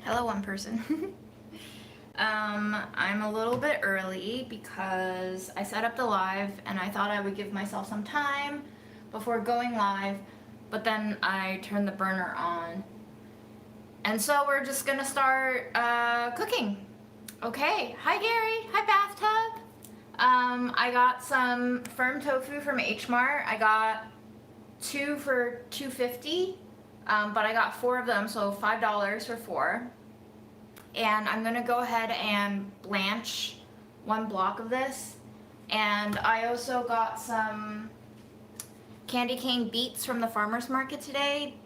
Hello, one person. I'm a little bit early because I set up the live and I thought I would give myself some time before going live, but then I turned the burner on. And so we're just gonna start cooking. Okay, hi Gary, hi Bathtub. I got some firm tofu from H Mart. I got 2 for $2.50, but I got 4 of them, so $5 for 4. And I'm gonna go ahead and blanch 1 block of this. And I also got some candy cane beets from the farmer's market today.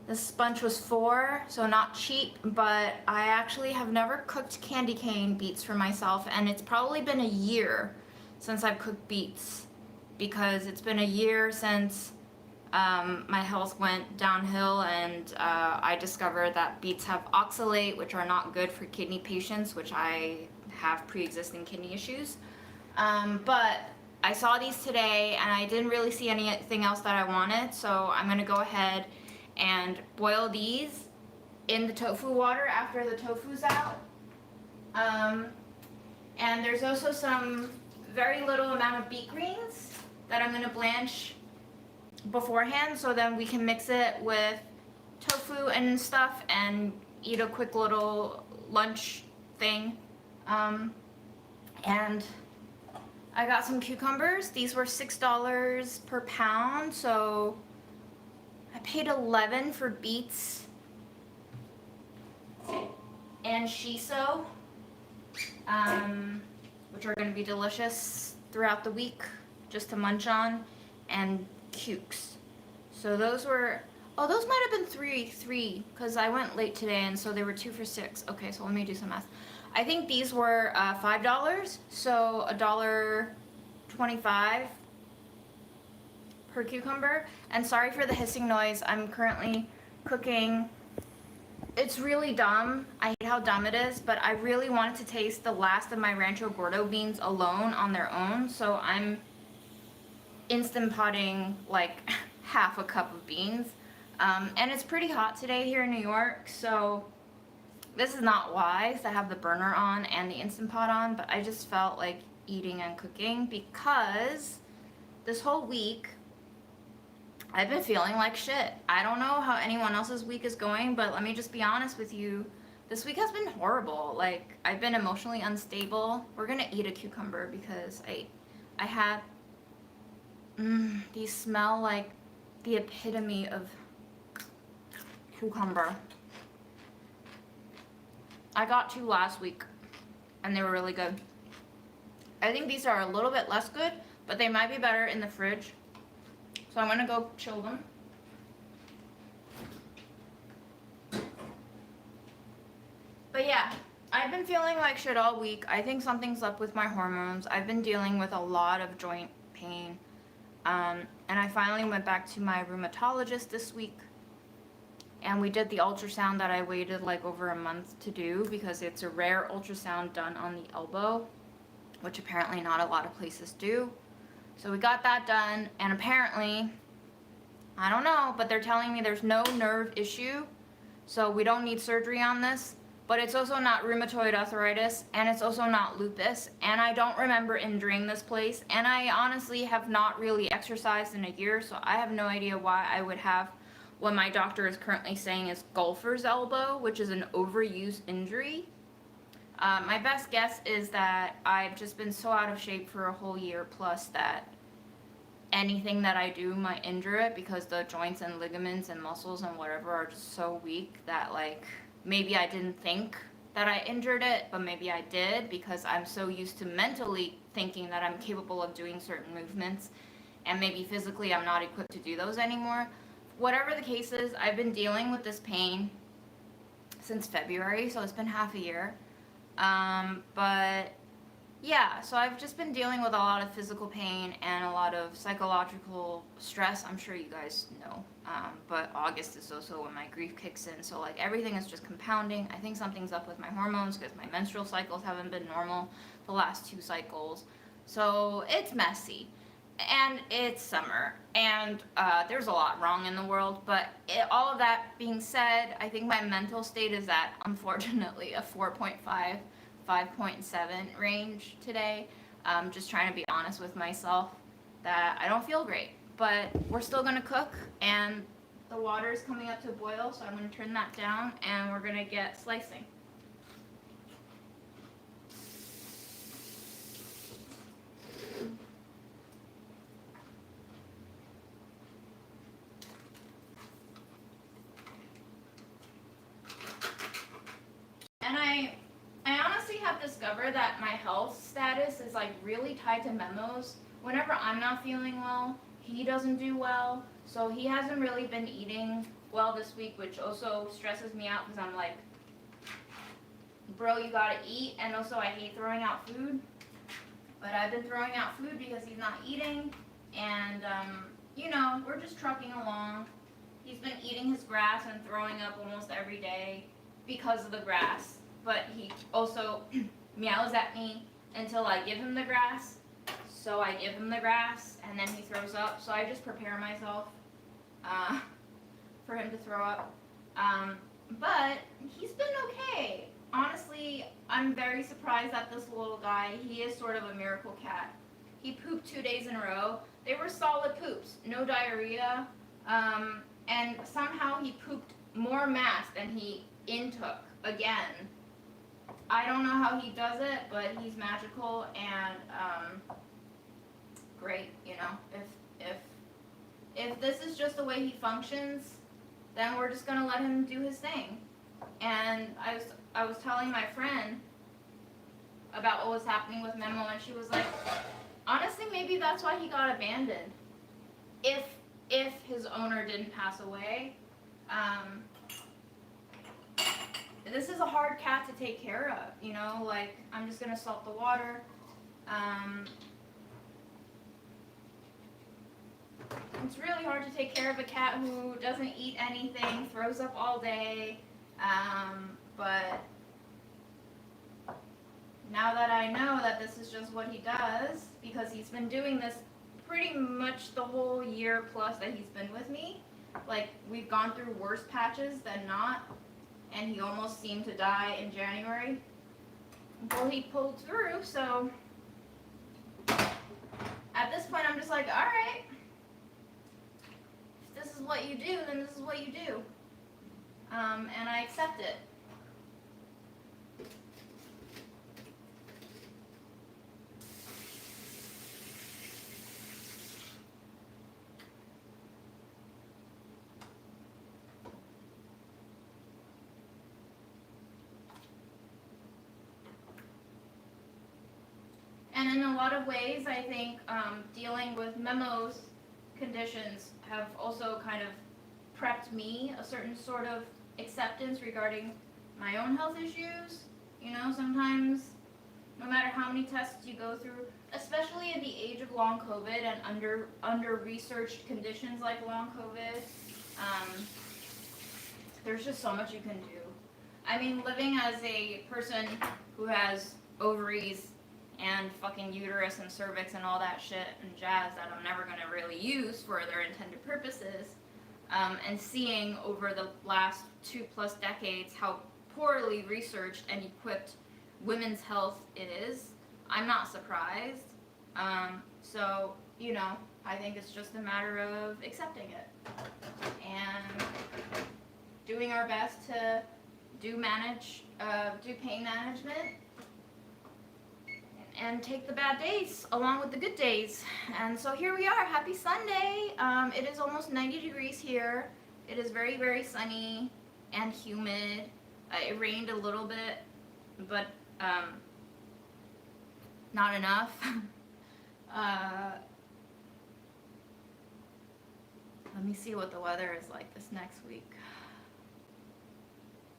This bunch was 4, so not cheap, but I actually have never cooked candy cane beets for myself, and it's probably been a year since I've cooked beets, because it's been a year since my health went downhill, and I discovered that beets have oxalate, which are not good for kidney patients, which I have pre-existing kidney issues. But I saw these today and I didn't really see anything else that I wanted, so I'm gonna go ahead and boil these in the tofu water after the tofu's out. And there's also some very little amount of beet greens that I'm gonna blanch beforehand, so then we can mix it with tofu and stuff and eat a quick little lunch thing. And I got some cucumbers. These were $6 per pound, so I paid $11 for beets and shiso, which are going to be delicious throughout the week just to munch on, and cukes. So those were, oh, those might have been three, because I went late today, and so they were 2 for $6. Okay, so let me do some math. I think these were $5, so $1.25 per cucumber. And sorry for the hissing noise. I'm currently cooking. It's really dumb. I hate how dumb it is, but I really wanted to taste the last of my Rancho Gordo beans alone on their own, so I'm Instant Potting like half a cup of beans. And it's pretty hot today here in New York, so this is not wise to have the burner on and the Instant Pot on, but I just felt like eating and cooking because this whole week I've been feeling like shit. I don't know how anyone else's week is going, but let me just be honest with you. This week has been horrible. Like, I've been emotionally unstable. We're gonna eat a cucumber because I had, these smell like the epitome of cucumber. I got 2 last week and they were really good. I think these are a little bit less good, but they might be better in the fridge. So I'm gonna go chill them. But yeah, I've been feeling like shit all week. I think something's up with my hormones. I've been dealing with a lot of joint pain. And I finally went back to my rheumatologist this week. And we did the ultrasound that I waited like over a month to do, because it's a rare ultrasound done on the elbow, which apparently not a lot of places do. So we got that done, and apparently, I don't know, but they're telling me there's no nerve issue, so we don't need surgery on this. But it's also not rheumatoid arthritis, and it's also not lupus, and I don't remember injuring this place, and I honestly have not really exercised in a year, so I have no idea why I would have what my doctor is currently saying is golfer's elbow, which is an overuse injury. My best guess is that I've just been so out of shape for a whole year plus that anything that I do might injure it, because the joints and ligaments and muscles and whatever are just so weak that, like, maybe I didn't think that I injured it, but maybe I did, because I'm so used to mentally thinking that I'm capable of doing certain movements, and maybe physically I'm not equipped to do those anymore. Whatever the case is, I've been dealing with this pain since February, so it's been half a year. But yeah, so I've just been dealing with a lot of physical pain and a lot of psychological stress. I'm sure you guys know. But August is also when my grief kicks in, so like everything is just compounding. I think something's up with my hormones because my menstrual cycles haven't been normal the last 2 cycles. So it's messy. and it's summer, and there's a lot wrong in the world, but all of that being said, I think my mental state is at, unfortunately, a 4.5, 5.7 range today. Just trying to be honest with myself that I don't feel great, but we're still gonna cook, and the water is coming up to a boil, so I'm gonna turn that down, and we're gonna get slicing. And I honestly have discovered that my health status is like really tied to Memo's. Whenever I'm not feeling well, he doesn't do well. So he hasn't really been eating well this week, which also stresses me out because I'm like, bro, you gotta eat. And also I hate throwing out food. But I've been throwing out food because he's not eating. And, you know, we're just trucking along. He's been eating his grass and throwing up almost every day because of the grass. But he also meows at me until I give him the grass. So I give him the grass, and then he throws up. So I just prepare myself for him to throw up. But he's been okay. Honestly, I'm very surprised at this little guy. He is sort of a miracle cat. He pooped 2 days in a row. They were solid poops, no diarrhea. And somehow he pooped more mass than he intook again. I don't know how he does it, but he's magical and great. You know, if this is just the way he functions, then we're just gonna let him do his thing. And I was telling my friend about what was happening with Memo, and she was like, honestly, maybe that's why he got abandoned. If his owner didn't pass away. This is a hard cat to take care of, you know, like, I'm just gonna salt the water. It's really hard to take care of a cat who doesn't eat anything, throws up all day, but now that I know that this is just what he does, because he's been doing this pretty much the whole year plus that he's been with me, like, we've gone through worse patches than not, and he almost seemed to die in January. Well, he pulled through, so at this point I'm just like, alright, if this is what you do, then this is what you do. And I accept it. And in a lot of ways, I think dealing with Memo's conditions have also kind of prepped me a certain sort of acceptance regarding my own health issues. You know, sometimes, no matter how many tests you go through, especially in the age of long COVID and under researched conditions like long COVID, there's just so much you can do. I mean, living as a person who has ovaries and fucking uterus and cervix and all that shit and jazz that I'm never gonna really use for their intended purposes, and seeing over the last 2+ decades how poorly researched and equipped women's health is, I'm not surprised. So, you know, I think it's just a matter of accepting it and doing our best to do pain management and take the bad days along with the good days. And so here we are. Happy Sunday. It is almost 90 degrees here. It is very, very sunny and humid. It rained a little bit, but not enough. Let me see what the weather is like this next week.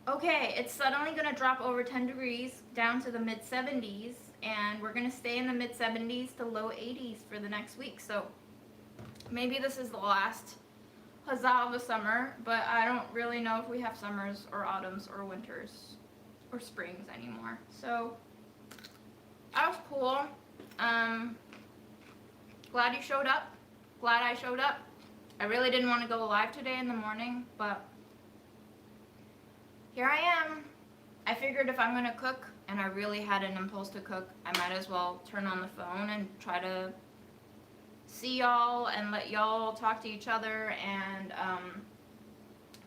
Okay, it's suddenly going to drop over 10 degrees down to the mid-70s, and we're going to stay in the mid-70s to low 80s for the next week. So maybe this is the last huzzah of a summer, but I don't really know if we have summers or autumns or winters or springs anymore. So that was cool. glad you showed up. Glad I showed up. I really didn't want to go live today in the morning, but here I am. I figured if I'm going to cook, and I really had an impulse to cook, I might as well turn on the phone and try to see y'all and let y'all talk to each other, and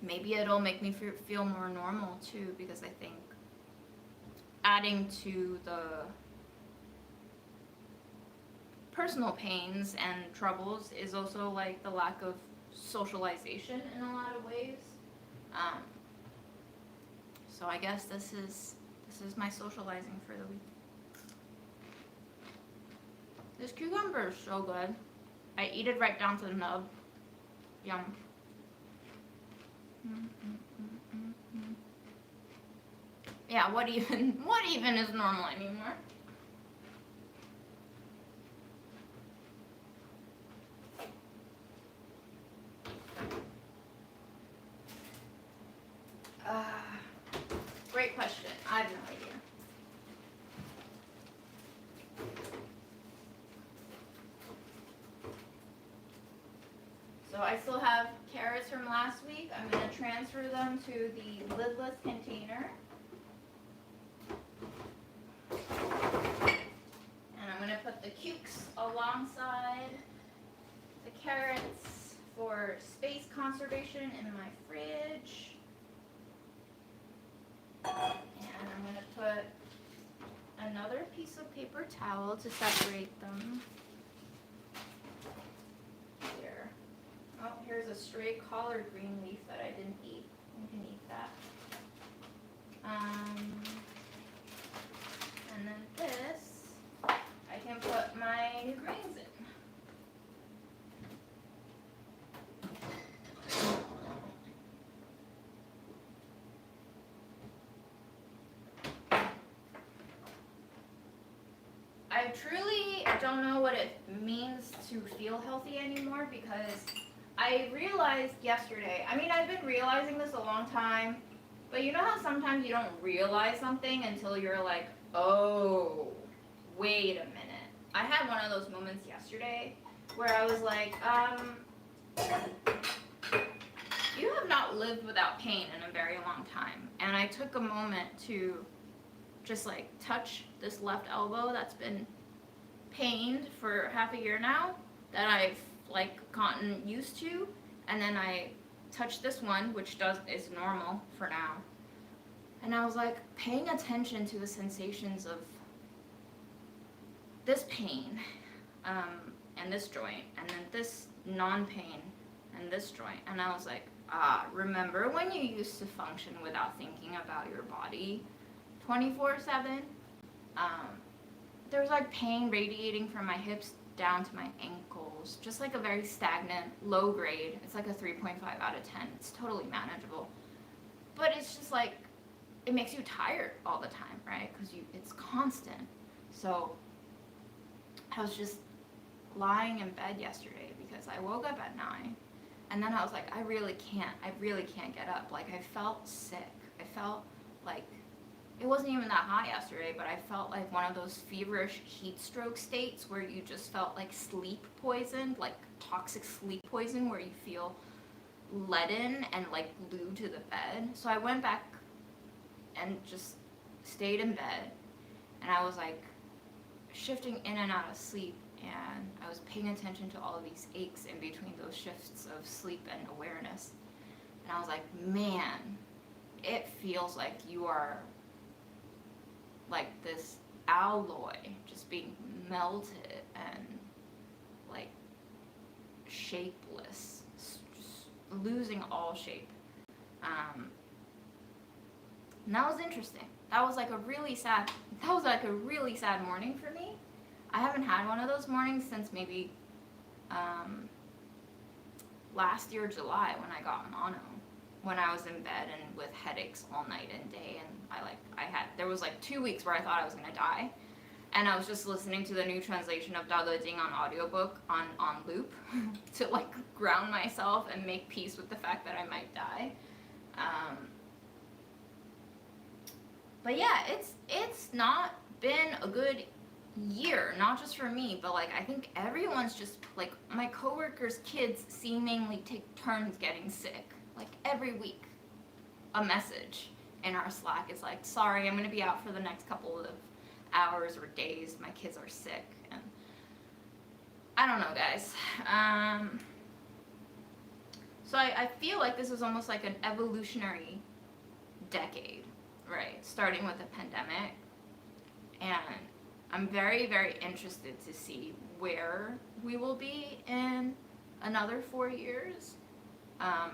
maybe it'll make me feel more normal too, because I think adding to the personal pains and troubles is also like the lack of socialization in a lot of ways. So I guess this is my socializing for the week. This cucumber is so good. I eat it right down to the nub. Yum. Yeah, what even is normal anymore? Great question. I have no idea. So I still have carrots from last week. I'm going to transfer them to the lidless container. And I'm going to put the cukes alongside the carrots for space conservation in my fridge. And I'm going to put another piece of paper towel to separate them. Here. Oh, here's a stray collard green leaf that I didn't eat. You can eat that. And then this, I can put my new greens in. I truly don't know what it means to feel healthy anymore, because I realized yesterday, I mean, I've been realizing this a long time, but you know how sometimes you don't realize something until you're like, oh, wait a minute. I had one of those moments yesterday where I was like, you have not lived without pain in a very long time. And I took a moment to just like touch this left elbow that's been pained for half a year now, that I've like gotten used to, and then I touched this one, which is normal for now, and I was like paying attention to the sensations of this pain and this joint, and then this non-pain and this joint, and I was like, remember when you used to function without thinking about your body 24/7? There was like pain radiating from my hips down to my ankles, just like a very stagnant, low grade. It's like a 3.5 out of 10. It's totally manageable. But it's just like, it makes you tired all the time, right? Because it's constant. So I was just lying in bed yesterday because I woke up at 9, and then I was like, I really can't get up. Like, I felt sick. I felt like, it wasn't even that hot yesterday, but I felt like one of those feverish heat stroke states where you just felt like sleep poisoned, like toxic sleep poison, where you feel leaden and like glued to the bed. So I went back and just stayed in bed, and I was like shifting in and out of sleep, and I was paying attention to all of these aches in between those shifts of sleep and awareness. And I was like, man, it feels like you are like this alloy just being melted and like shapeless, just losing all shape. And that was interesting. That was like a really sad morning for me. I haven't had one of those mornings since maybe last year July, when I got mono, when I was in bed and with headaches all night and day, and there was like 2 weeks where I thought I was gonna die, and I was just listening to the new translation of Dao De Jing on audiobook on loop to like ground myself and make peace with the fact that I might die. But yeah, it's not been a good year, not just for me, but like I think everyone's just like my coworkers' kids seemingly take turns getting sick. Like every week, a message in our Slack is like, "Sorry, I'm gonna be out for the next couple of hours or days. My kids are sick." And I don't know, guys. So I feel like this is almost like an evolutionary decade, right? Starting with the pandemic, and I'm very, very interested to see where we will be in another 4 years,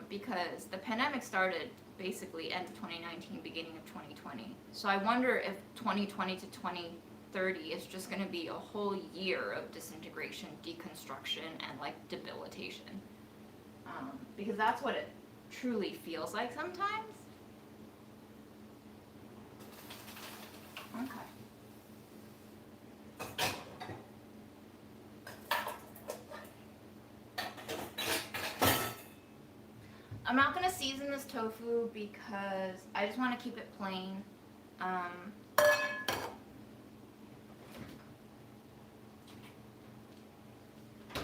because the pandemic started basically end of 2019, beginning of 2020. So I wonder if 2020 to 2030 is just going to be a whole year of disintegration, deconstruction, and like debilitation, because that's what it truly feels like sometimes. Okay. I'm not gonna season this tofu because I just want to keep it plain.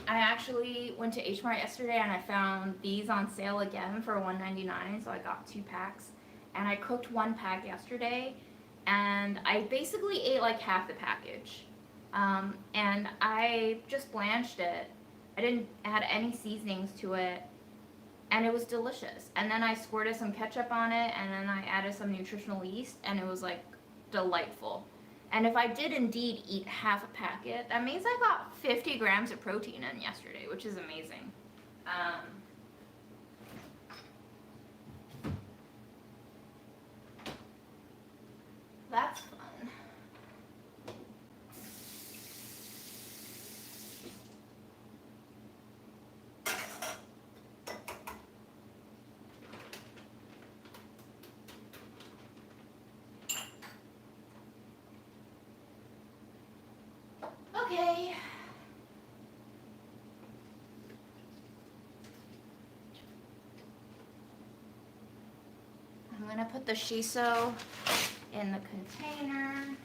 I actually went to H Mart yesterday and I found these on sale again for $1.99, so I got 2 packs. And I cooked 1 pack yesterday, and I basically ate like half the package. And I just blanched it. I didn't add any seasonings to it, and it was delicious. And then I squirted some ketchup on it, and then I added some nutritional yeast, and it was like delightful. And if I did indeed eat half a packet, that means I got 50 grams of protein in yesterday, which is amazing. That's fun. Okay. I'm gonna put the shiso in the container.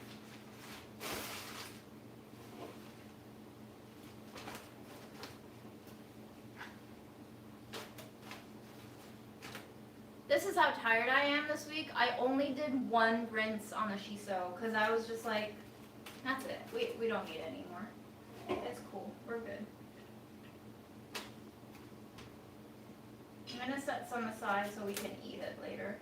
This is how tired I am this week. I only did 1 rinse on the shiso because I was just like, that's it. We don't need it anymore. It's cool. We're good. I'm gonna set some aside so we can eat it later.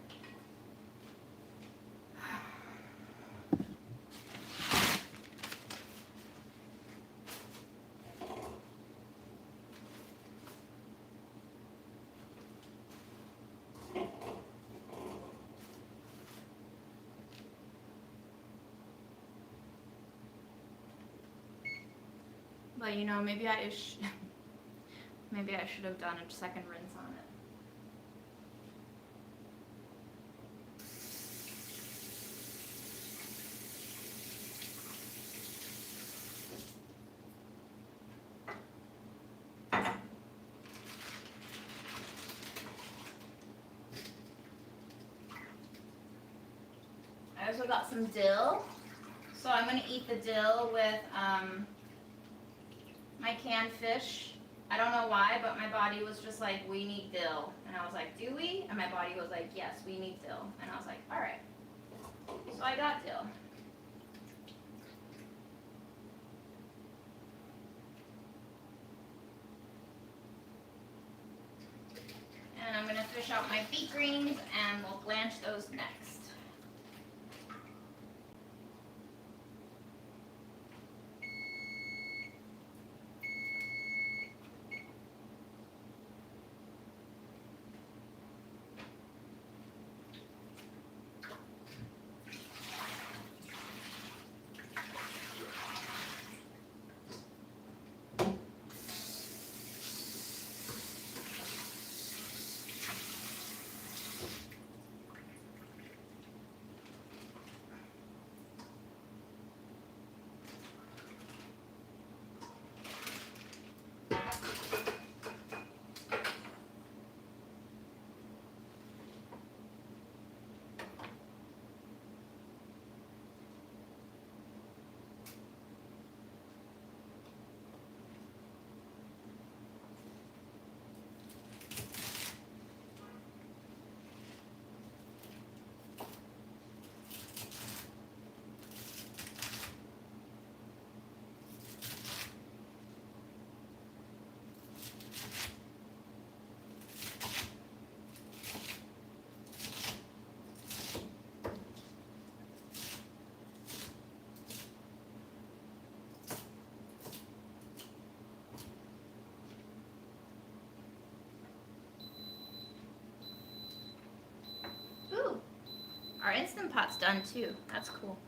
But you know, maybe I should have done a second rinse on it. I also got some dill, so I'm gonna eat the dill with my canned fish. I don't know why, but my body was just like, we need dill. And I was like, do we? And my body was like, yes, we need dill. And I was like, all right. So I got dill. And I'm gonna fish out my beet greens and we'll blanch those next. Instant Pot's done too. That's cool.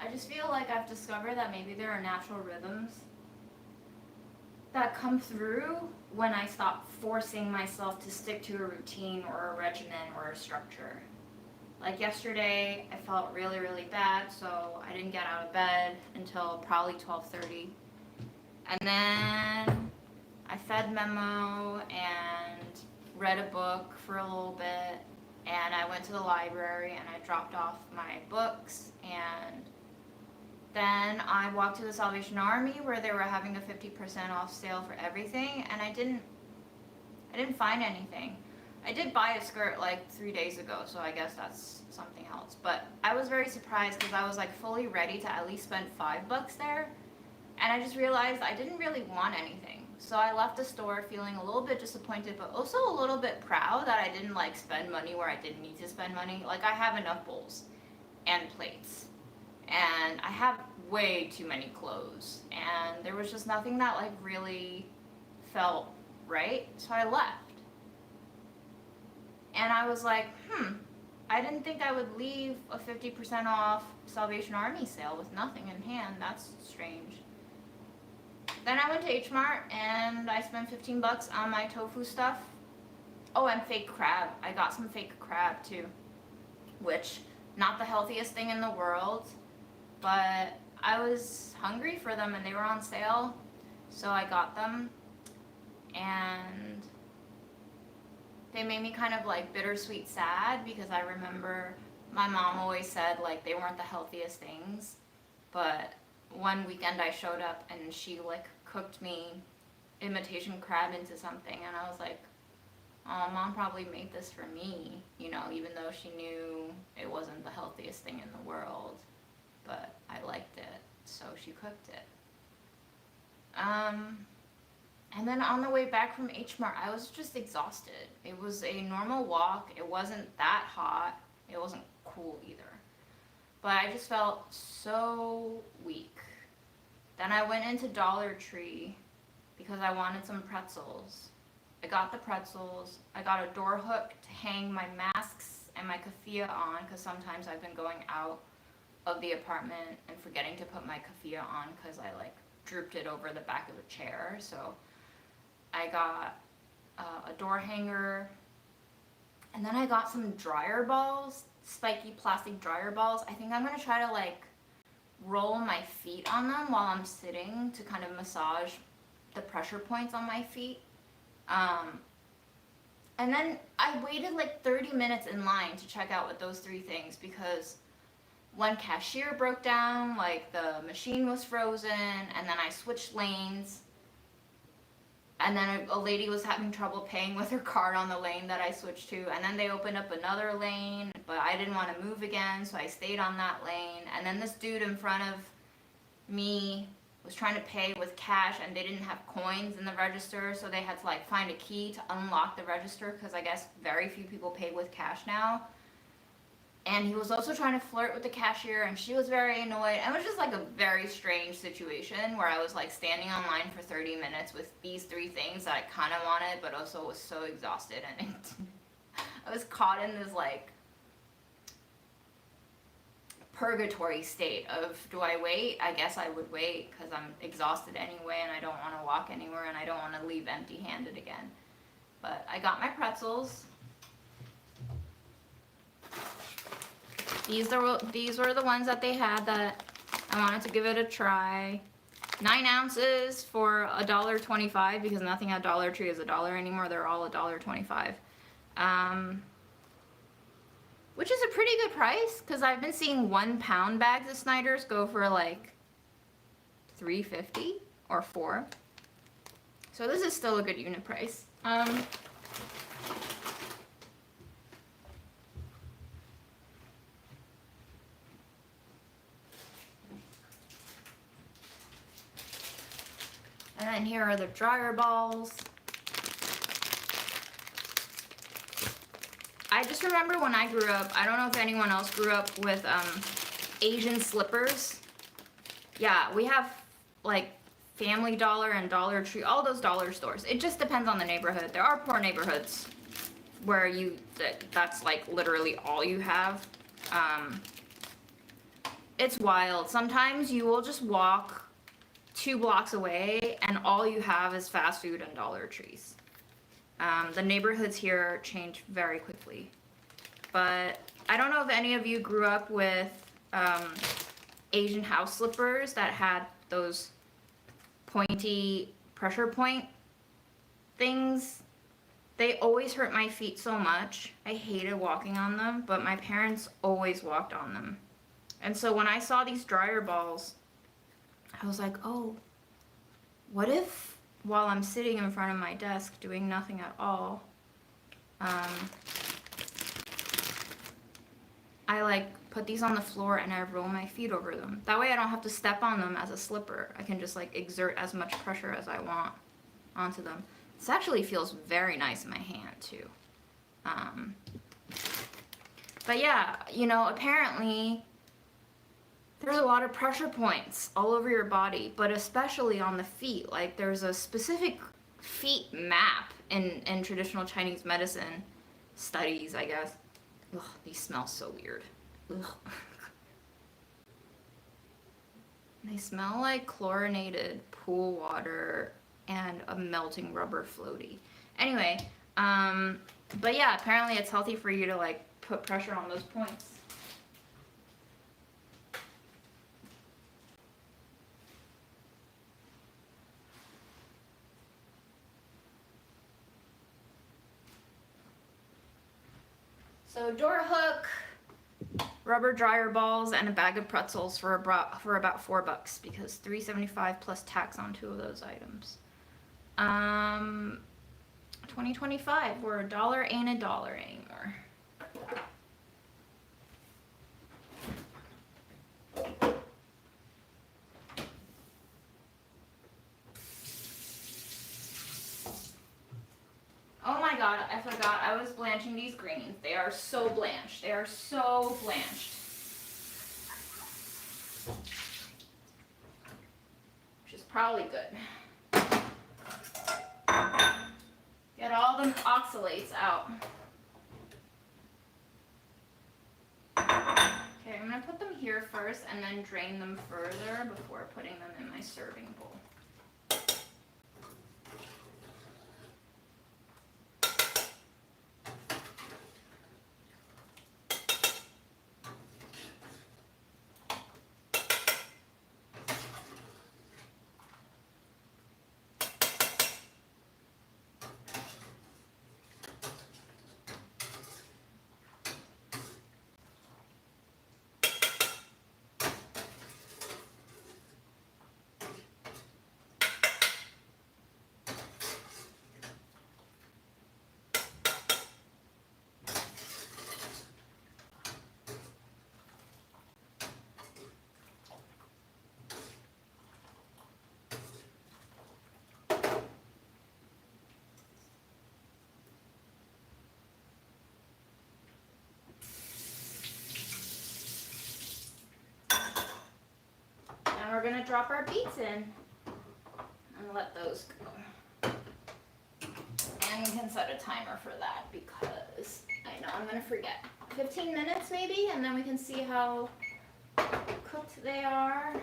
I just feel like I've discovered that maybe there are natural rhythms that come through when I stop forcing myself to stick to a routine or a regimen or a structure. Like yesterday, I felt really, really bad, so I didn't get out of bed until probably 12:30. And then I fed Memo and read a book for a little bit, and I went to the library and I dropped off my books, and then I walked to the Salvation Army where they were having a 50% off sale for everything, and I didn't find anything. I did buy a skirt like 3 days ago, so I guess that's something else. But I was very surprised because I was like fully ready to at least spend $5 there, and I just realized I didn't really want anything. So I left the store feeling a little bit disappointed, but also a little bit proud that I didn't like spend money where I didn't need to spend money. Like I have enough bowls and plates, and I have way too many clothes, and there was just nothing that like really felt right, so I left. And I was like, I didn't think I would leave a 50% off Salvation Army sale with nothing in hand. That's strange. Then I went to H Mart and I spent $15 on my tofu stuff. Oh, and fake crab. I got some fake crab too, which not the healthiest thing in the world, but I was hungry for them and they were on sale, so I got them, and they made me kind of like bittersweet sad because I remember my mom always said like they weren't the healthiest things, but one weekend I showed up and she like cooked me imitation crab into something, and I was like, oh, Mom probably made this for me, you know, even though she knew it wasn't the healthiest thing in the world, but I liked it, so she cooked it. And then on the way back from H Mart, I was just exhausted. It was a normal walk. It wasn't that hot. It wasn't cool either. But I just felt so weak. Then I went into Dollar Tree because I wanted some pretzels. I got the pretzels. I got a door hook to hang my masks and my keffiyeh on, because sometimes I've been going out of the apartment and forgetting to put my keffiyeh on because I like drooped it over the back of the chair. So I got a door hanger, And then I got some dryer balls, spiky plastic dryer balls. I think I'm gonna try to like roll my feet on them while I'm sitting to kind of massage the pressure points on my feet. And then I waited like 30 minutes in line to check out with those 3 things because one cashier broke down, like the machine was frozen, and then I switched lanes. And then a lady was having trouble paying with her card on the lane that I switched to. And then they opened up another lane, but I didn't want to move again, so I stayed on that lane. And then this dude in front of me was trying to pay with cash, and they didn't have coins in the register, so they had to like find a key to unlock the register, because I guess very few people pay with cash now. And he was also trying to flirt with the cashier, and she was very annoyed. And it was just like a very strange situation where I was like standing online for 30 minutes with these 3 things that I kind of wanted, but also was so exhausted. And I was caught in this like purgatory state of, do I wait? I guess I would wait because I'm exhausted anyway, and I don't want to walk anywhere, and I don't want to leave empty-handed again. But I got my pretzels. These were the ones that they had that I wanted to give it a try. 9 ounces for $1.25 because nothing at Dollar Tree is $1 anymore. They're all $1.25. Which is a pretty good price because I've been seeing 1 pound bags of Snyder's go for like $3.50 or $4. So this is still a good unit price. And then here are the dryer balls. I just remember when I grew up, I don't know if anyone else grew up with Asian slippers. Yeah, we have like Family Dollar and Dollar Tree, all those dollar stores. It just depends on the neighborhood. There are poor neighborhoods where that's like literally all you have. It's wild. Sometimes you will just walk 2 blocks away and all you have is fast food and Dollar Trees. The neighborhoods here change very quickly. But I don't know if any of you grew up with Asian house slippers that had those pointy pressure point things. They always hurt my feet so much. I hated walking on them, but my parents always walked on them. And so when I saw these dryer balls, I was like, oh, what if while I'm sitting in front of my desk doing nothing at all, I like put these on the floor and I roll my feet over them. That way I don't have to step on them as a slipper. I can just like exert as much pressure as I want onto them. This actually feels very nice in my hand too. But yeah, you know, apparently there's a lot of pressure points all over your body, but especially on the feet. Like there's a specific feet map in traditional Chinese medicine studies, I guess. Ugh, these smell so weird. Ugh. They smell like chlorinated pool water and a melting rubber floaty. Anyway, but yeah, apparently it's healthy for you to like put pressure on those points. So door hook, rubber dryer balls, and a bag of pretzels for about $4 because $3.75 plus tax on 2 of those items. 2025, where a dollar ain't a dollar anymore. Oh my god, I forgot I was blanching these greens. They are so blanched. They are so blanched. Which is probably good. Get all the oxalates out. Okay, I'm going to put them here first and then drain them further before putting them in my serving bowl. gonna drop our beets in and let those go. And we can set a timer for that because I know I'm gonna forget. 15 minutes maybe, and then we can see how cooked they are.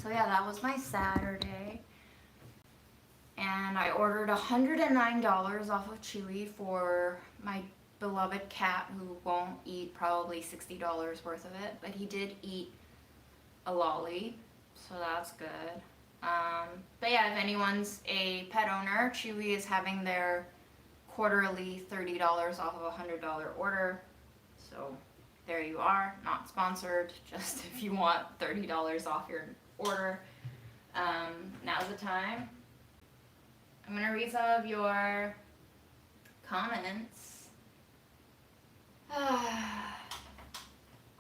So yeah, that was my Saturday. And I ordered $109 off of Chewy for my beloved cat who won't eat probably $60 worth of it, but he did eat a lolly, so that's good. But yeah, if anyone's a pet owner, Chewy is having their quarterly $30 off of a $100 order. So there you are, not sponsored, just if you want $30 off your order, now's the time. I'm gonna read some of your comments.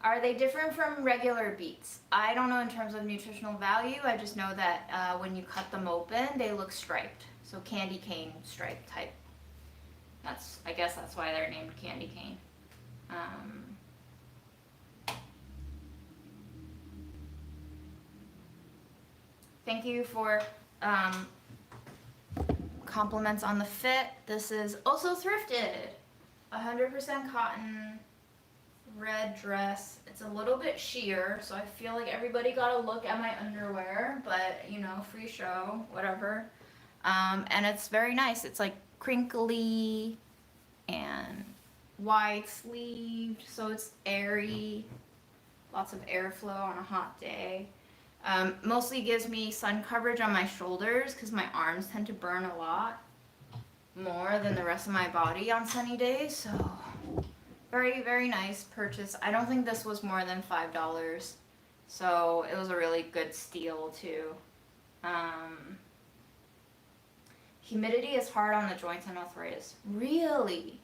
Are they different from regular beets? I don't know in terms of nutritional value. I just know that when you cut them open, they look striped. So candy cane stripe type. I guess that's why they're named candy cane. Thank you for compliments on the fit. This is also thrifted. 100% cotton, red dress. It's a little bit sheer, so I feel like everybody got a look at my underwear, but you know, free show, whatever. And it's very nice. It's like crinkly and wide sleeved, so it's airy. Lots of airflow on a hot day. Mostly gives me sun coverage on my shoulders because my arms tend to burn a lot more than the rest of my body on sunny days. So very, very nice purchase. I don't think this was more than $5. So it was a really good steal too. Humidity is hard on the joints and arthritis. Really?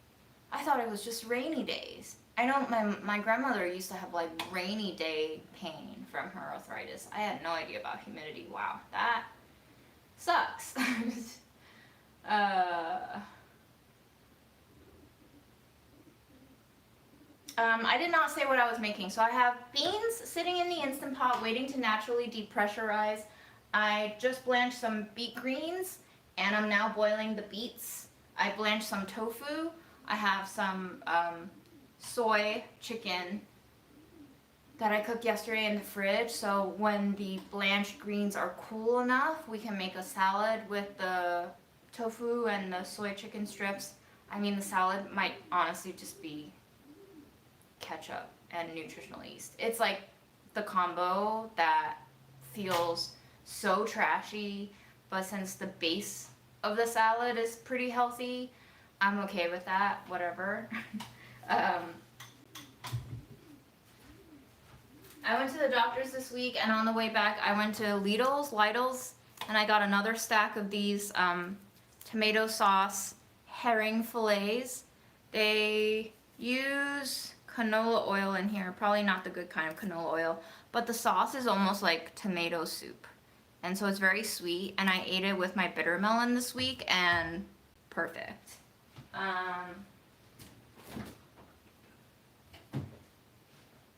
I thought it was just rainy days. I know my grandmother used to have like rainy day pain from her arthritis. I had no idea about humidity. Wow, that sucks. I did not say what I was making. So I have beans sitting in the Instant Pot waiting to naturally depressurize. I just blanched some beet greens and I'm now boiling the beets. I blanched some tofu. I have some soy chicken that I cooked yesterday in the fridge, so when the blanched greens are cool enough, we can make a salad with the tofu and the soy chicken strips. I mean, the salad might honestly just be ketchup and nutritional yeast. It's like the combo that feels so trashy, but since the base of the salad is pretty healthy, I'm okay with that, whatever. I went to the doctor's this week, and on the way back, I went to Lidl's, and I got another stack of these tomato sauce herring fillets. They use canola oil in here, probably not the good kind of canola oil, but the sauce is almost like tomato soup. And so it's very sweet, and I ate it with my bitter melon this week, and perfect.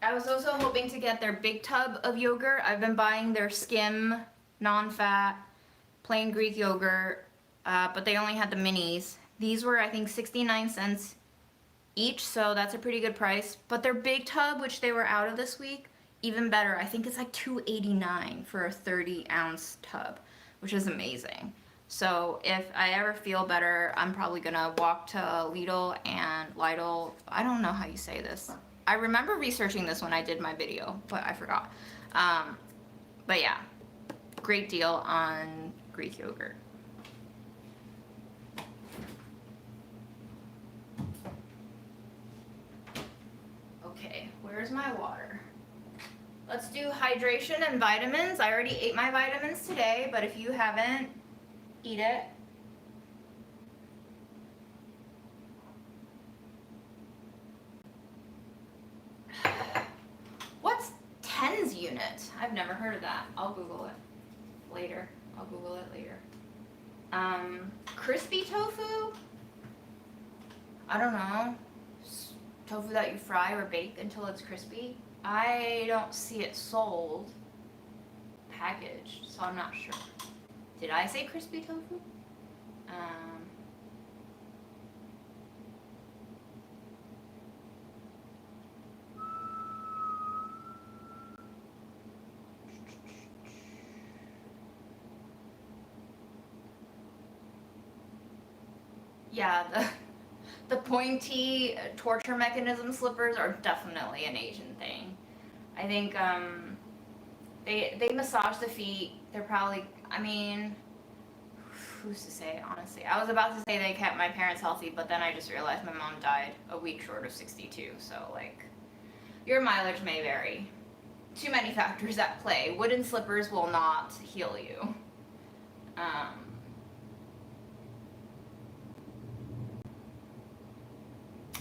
I was also hoping to get their big tub of yogurt. I've been buying their skim, non-fat, plain Greek yogurt, but they only had the minis. These were, I think, 69 cents each, so that's a pretty good price. But their big tub, which they were out of this week, even better. I think it's like $2.89 for a 30-ounce tub, which is amazing. So if I ever feel better, I'm probably gonna walk to Lidl. I don't know how you say this. I remember researching this when I did my video, but I forgot. But yeah, great deal on Greek yogurt. Okay, where's my water? Let's do hydration and vitamins. I already ate my vitamins today, but if you haven't, eat it. What's TENS unit? it. I've never heard of that. I'll Google it later. Crispy tofu? I don't know. Tofu that you fry or bake until it's crispy. I don't see it sold packaged, so I'm not sure. Did I say crispy tofu? Yeah, the pointy torture mechanism slippers are definitely an Asian thing. I think they massage the feet. They're probably, I mean, who's to say, honestly. I was about to say they kept my parents healthy, but then I just realized my mom died a week short of 62, so like, your mileage may vary. Too many factors at play. Wooden slippers will not heal you.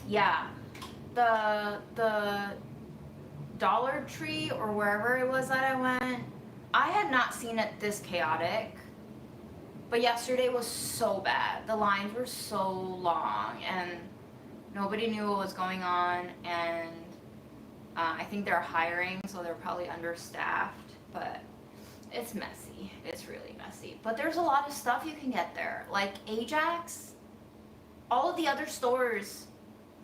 Yeah, the Dollar Tree or wherever it was that I went, I had not seen it this chaotic. But yesterday was so bad. The lines were so long and nobody knew what was going on, and I think they're hiring, so they're probably understaffed, but it's messy. It's really messy. But there's a lot of stuff you can get there. Like Ajax, all of the other stores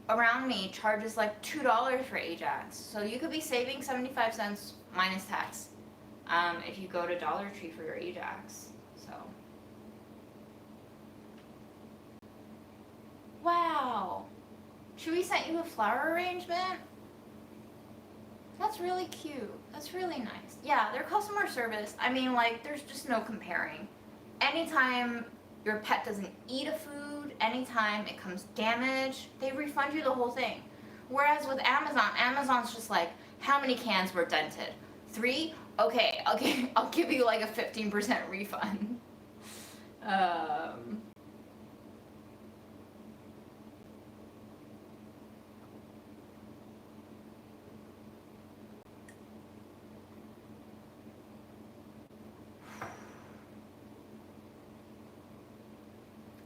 around me charges like $2 for Ajax. So you could be saving 75 cents minus tax if you go to Dollar Tree for your Ajax. So. Wow. Chewy sent you a flower arrangement? That's really cute. That's really nice. Yeah, their customer service, I mean, like, there's just no comparing. Anytime your pet doesn't eat a food, anytime it comes damaged, they refund you the whole thing. Whereas with Amazon, Amazon's just like, how many cans were dented? 3? Okay, I'll give you like a 15% refund.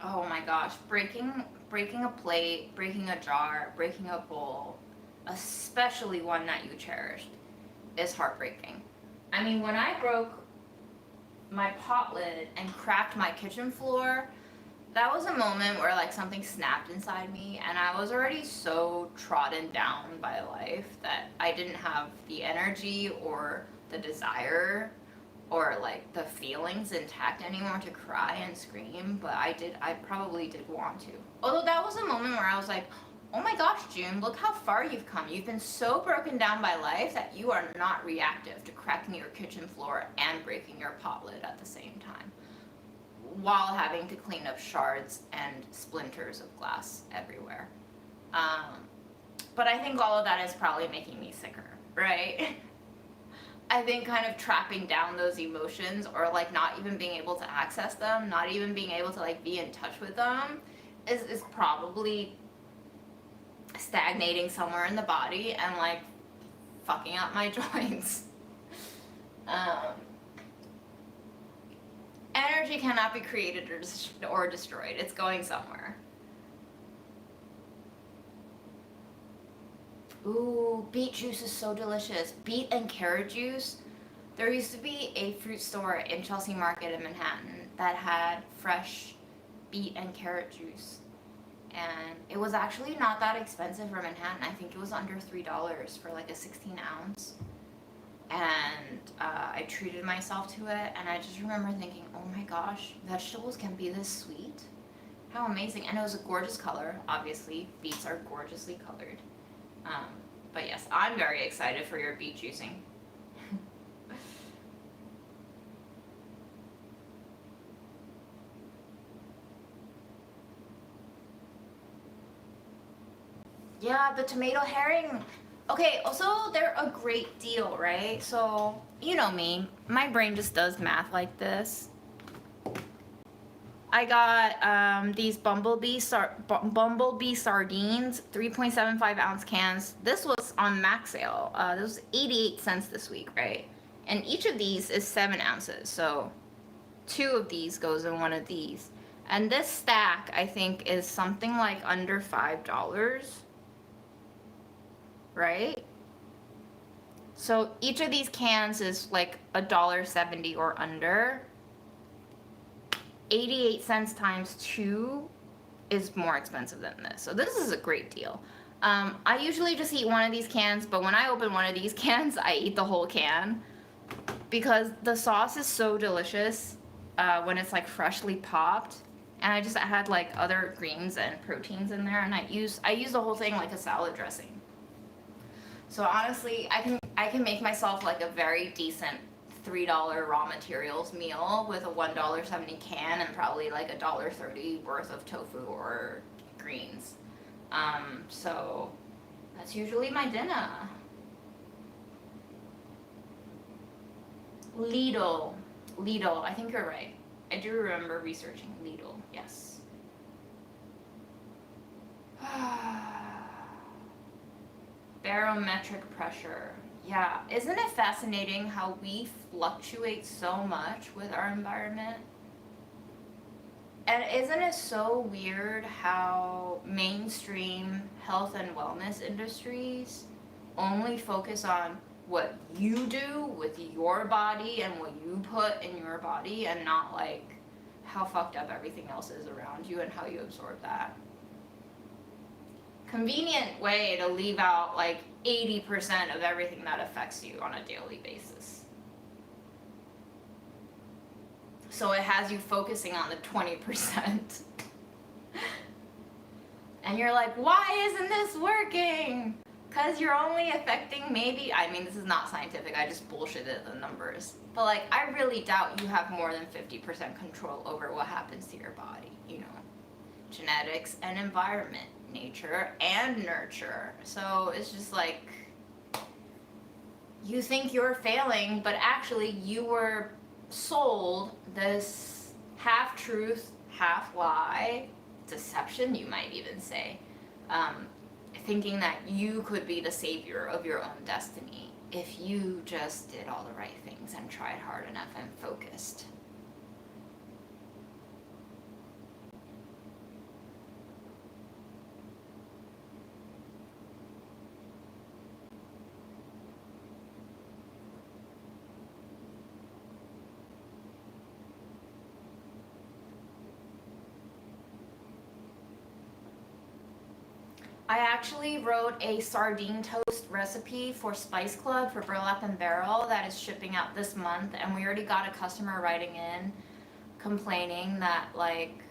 Oh my gosh, breaking a plate, breaking a jar, breaking a bowl, especially one that you cherished, is heartbreaking. I mean, when I broke my pot lid and cracked my kitchen floor, that was a moment where like something snapped inside me, and I was already so trodden down by life that I didn't have the energy or the desire or like the feelings intact anymore to cry and scream, but I probably did want to. Although that was a moment where I was like, oh my gosh, June, look how far you've come. You've been so broken down by life that you are not reactive to cracking your kitchen floor and breaking your pot lid at the same time, while having to clean up shards and splinters of glass everywhere. But I think all of that is probably making me sicker, right? I think kind of trapping down those emotions, or like not even being able to access them, not even being able to like be in touch with them, is probably stagnating somewhere in the body and like fucking up my joints. Energy cannot be created or destroyed. It's going somewhere. Ooh, beet juice is so delicious. Beet and carrot juice. There used to be a fruit store in Chelsea Market in Manhattan that had fresh beet and carrot juice. And it was actually not that expensive for Manhattan. I think it was under $3 for like a 16 ounce. And I treated myself to it, and I just remember thinking, oh my gosh, vegetables can be this sweet? How amazing. And it was a gorgeous color, obviously. Beets are gorgeously colored. But yes, I'm very excited for your beet juicing. Yeah, the tomato herring. Okay, also they're a great deal, right? So, you know me, my brain just does math like this. I got these Bumblebee sardines, 3.75 ounce cans. This was on max sale. This was 88 cents this week, right? And each of these is 7 ounces, so 2 of these goes in one of these. And this stack, I think, is something like under $5, right? So each of these cans is like $1.70 or under. 88 cents times 2 is more expensive than this. So this is a great deal. I usually just eat one of these cans, but when I open one of these cans, I eat the whole can because the sauce is so delicious when it's like freshly popped. And I just had like other greens and proteins in there, and I use the whole thing like a salad dressing. So honestly, I can make myself like a very decent $3 raw materials meal with a $1.70 can and probably like $1.30 worth of tofu or greens. So that's usually my dinner. Lidl, I think you're right. I do remember researching Lidl, yes. Barometric pressure. Yeah, isn't it fascinating how we fluctuate so much with our environment? And isn't it so weird how mainstream health and wellness industries only focus on what you do with your body and what you put in your body, and not like how fucked up everything else is around you and how you absorb that? Convenient way to leave out like 80% of everything that affects you on a daily basis. So it has you focusing on the 20%. And you're like, why isn't this working? Because you're only affecting maybe, I mean, this is not scientific, I just bullshitted the numbers. But like, I really doubt you have more than 50% control over what happens to your body, you know. Genetics and environment, nature and nurture. So it's just like, you think you're failing, but actually you were sold this half-truth, half-lie, deception you might even say, thinking that you could be the savior of your own destiny if you just did all the right things and tried hard enough and focused. I actually wrote a sardine toast recipe for Spice Club for Burlap and Barrel that is shipping out this month, and we already got a customer writing in complaining that like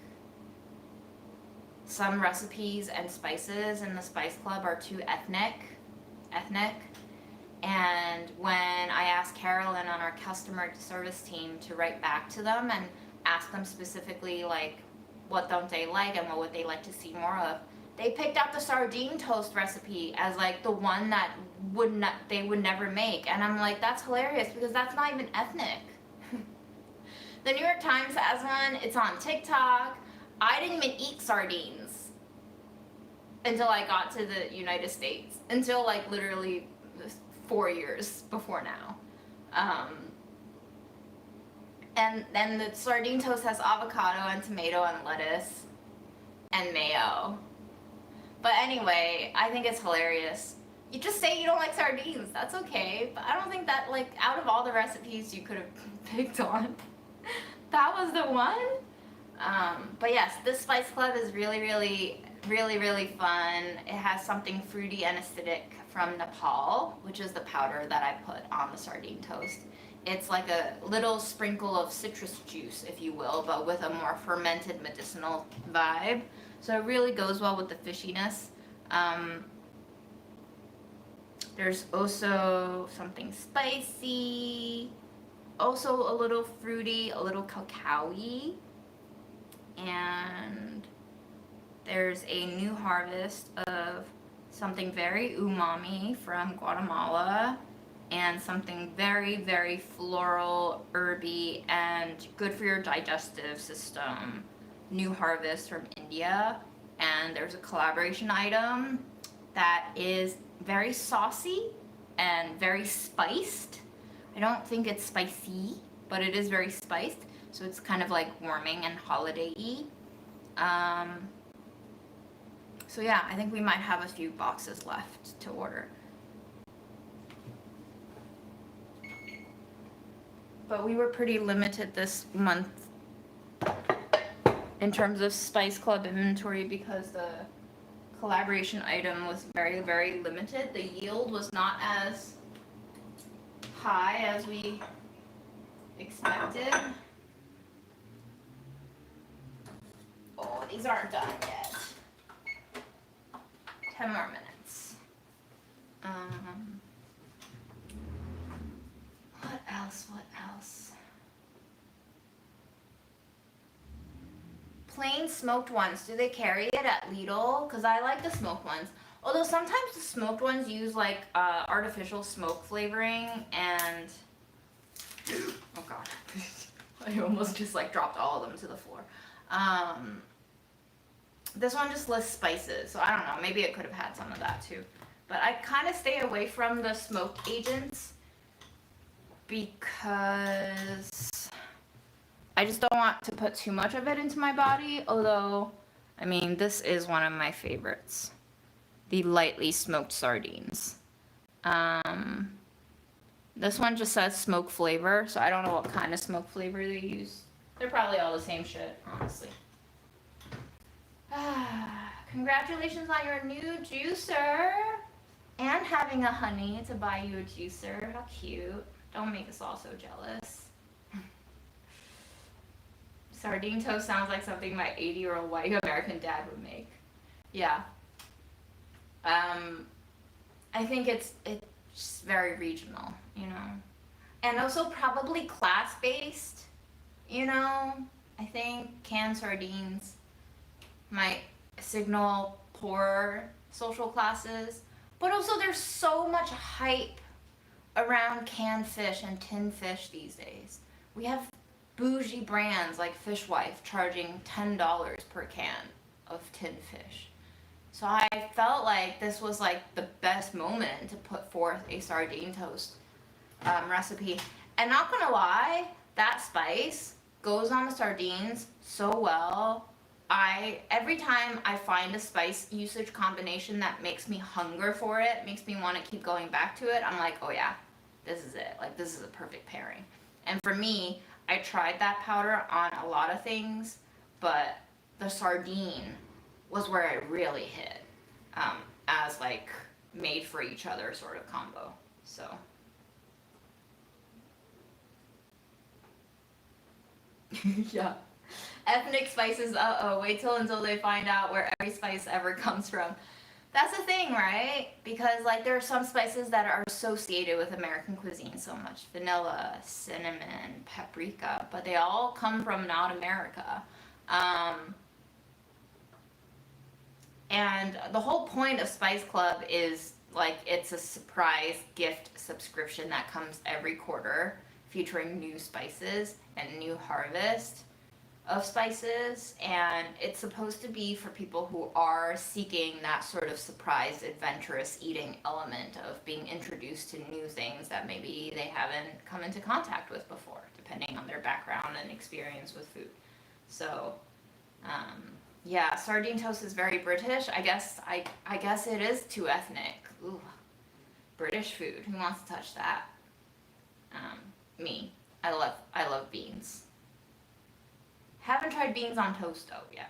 some recipes and spices in the Spice Club are too ethnic. And when I asked Carolyn on our customer service team to write back to them and ask them specifically like what don't they like and what would they like to see more of, they picked out the sardine toast recipe as like the one that they would never make. And I'm like, that's hilarious because that's not even ethnic. The New York Times has one, it's on TikTok. I didn't even eat sardines until I got to the United States, until like literally 4 years before now. And then the sardine toast has avocado and tomato and lettuce and mayo. But anyway, I think it's hilarious. You just say you don't like sardines, that's okay. But I don't think that, like, out of all the recipes you could have picked on, that was the one. But yes, this Spice Club is really, really, really, really fun. It has something fruity and acidic from Nepal, which is the powder that I put on the sardine toast. It's like a little sprinkle of citrus juice, if you will, but with a more fermented medicinal vibe. So it really goes well with the fishiness. There's also something spicy, also a little fruity, a little cacao-y. And there's a new harvest of something very umami from Guatemala, and something very, very floral, herby, and good for your digestive system. New harvest from India. And there's a collaboration item that is very saucy and very spiced. I I don't think it's spicy, but it is very spiced, so it's kind of like warming and holiday-y. So yeah, I think we might have a few boxes left to order. But we were pretty limited this month in terms of Spice Club inventory because the collaboration item was very, very limited. The yield was not as high as we expected. Oh, these aren't done yet. 10 more minutes. What else? What else? Plain smoked ones. Do they carry it at Lidl? Because I like the smoked ones. Although sometimes the smoked ones use like artificial smoke flavoring and... Oh god. I almost just like dropped all of them to the floor. This one just lists spices, so I don't know. Maybe it could have had some of that too. But I kind of stay away from the smoke agents because I just don't want to put too much of it into my body. Although, I mean, this is one of my favorites. The lightly smoked sardines. This one just says smoke flavor, so I don't know what kind of smoke flavor they use. They're probably all the same shit, honestly. Congratulations on your new juicer and having a honey to buy you a juicer. How cute. Don't make us all so jealous. Sardine toast sounds like something my 80-year-old white American dad would make. Yeah. I think it's very regional, you know. And also probably class-based, you know. I think canned sardines might signal poor social classes. But also there's so much hype around canned fish and tinned fish these days. We have bougie brands like Fishwife charging $10 per can of tinned fish. So I felt like this was like the best moment to put forth a sardine toast recipe. And not gonna lie, that spice goes on the sardines so well. Every time I find a spice usage combination that makes me hunger for it, makes me want to keep going back to it, I'm like, oh yeah, this is it. Like, this is a perfect pairing. And for me, I tried that powder on a lot of things, but the sardine was where it really hit, as like made for each other sort of combo. So. Yeah. Ethnic spices, wait until they find out where every spice ever comes from. That's the thing, right? Because like there are some spices that are associated with American cuisine so much. Vanilla, cinnamon, paprika, but they all come from not America. And the whole point of Spice Club is like it's a surprise gift subscription that comes every quarter featuring new spices and new harvest of spices, and it's supposed to be for people who are seeking that sort of surprise, adventurous eating element of being introduced to new things that maybe they haven't come into contact with before, depending on their background and experience with food. So, yeah, sardine toast is very British. I guess it is too ethnic. Ooh, British food. Who wants to touch that? Me. I love beans. Haven't tried beans on toast though yet.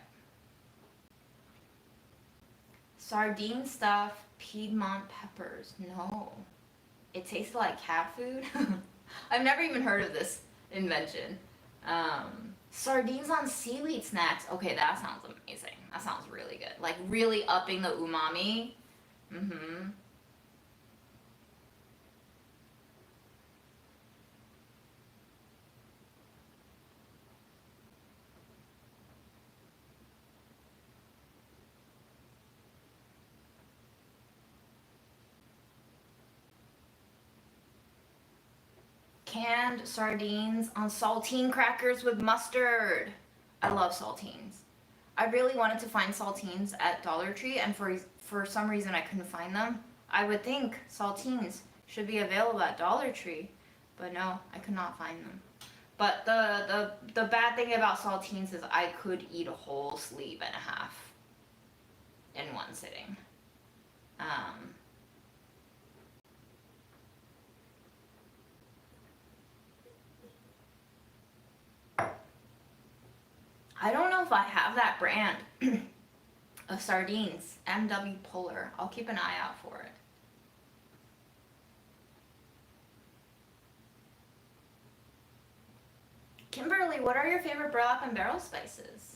Sardine stuff, Piedmont peppers. No. It tasted like cat food. I've never even heard of this invention. Sardines on seaweed snacks. Okay, that sounds amazing. That sounds really good. Like really upping the umami. Mm-hmm. Canned sardines on saltine crackers with mustard. I love saltines. I really wanted to find saltines at Dollar Tree, and for some reason I couldn't find them. I would think saltines should be available at Dollar Tree, But no, I could not find them. But the bad thing about saltines is I could eat a whole sleeve and a half in one sitting. I don't know if I have that brand of sardines, MW Polar. I'll keep an eye out for it. Kimberly, what are your favorite burlap and barrel spices?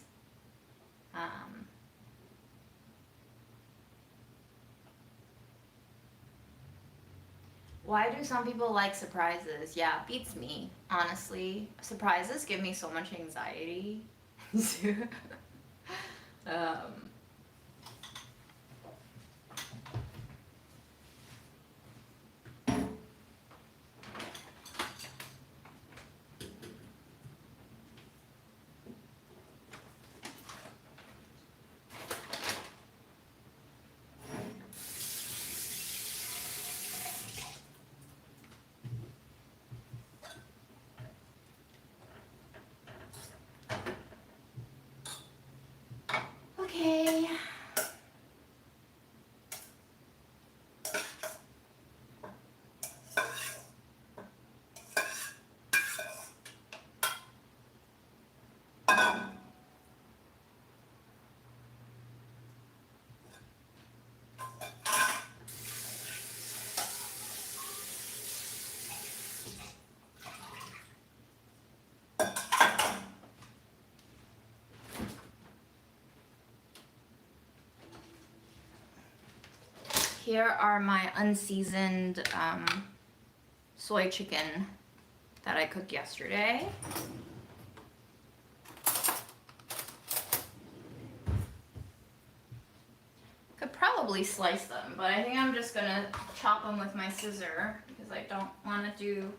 Why do some people like surprises? Yeah, beats me, honestly. Surprises give me so much anxiety. um, okay. Here are my unseasoned soy chicken that I cooked yesterday. Could probably slice them, but I think I'm just gonna chop them with my scissor because I don't want to do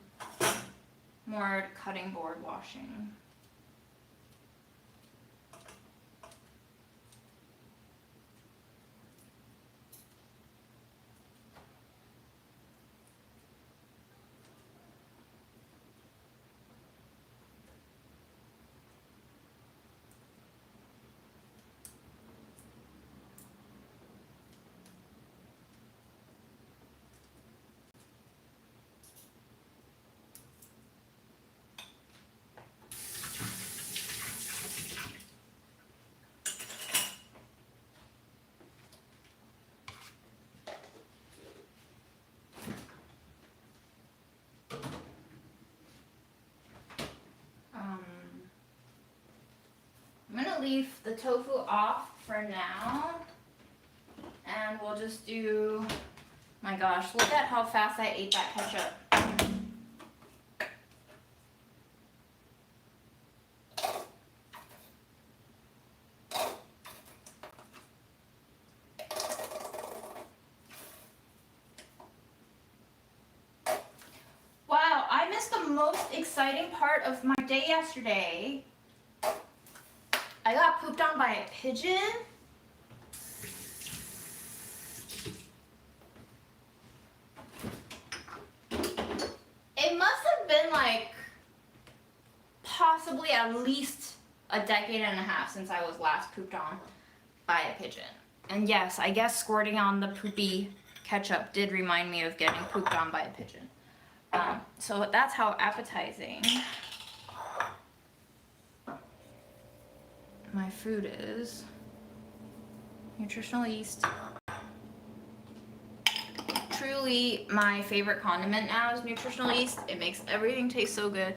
more cutting board washing. I'm gonna leave the tofu off for now, and we'll just do, my gosh, look at how fast I ate that ketchup. Wow, I missed the most exciting part of my day yesterday. I got pooped on by a pigeon. It must have been like possibly at least a decade and a half since I was last pooped on by a pigeon. And yes, I guess squirting on the poopy ketchup did remind me of getting pooped on by a pigeon. So that's how appetizing my food is. Nutritional yeast. Truly my favorite condiment now is nutritional yeast. It makes everything taste so good.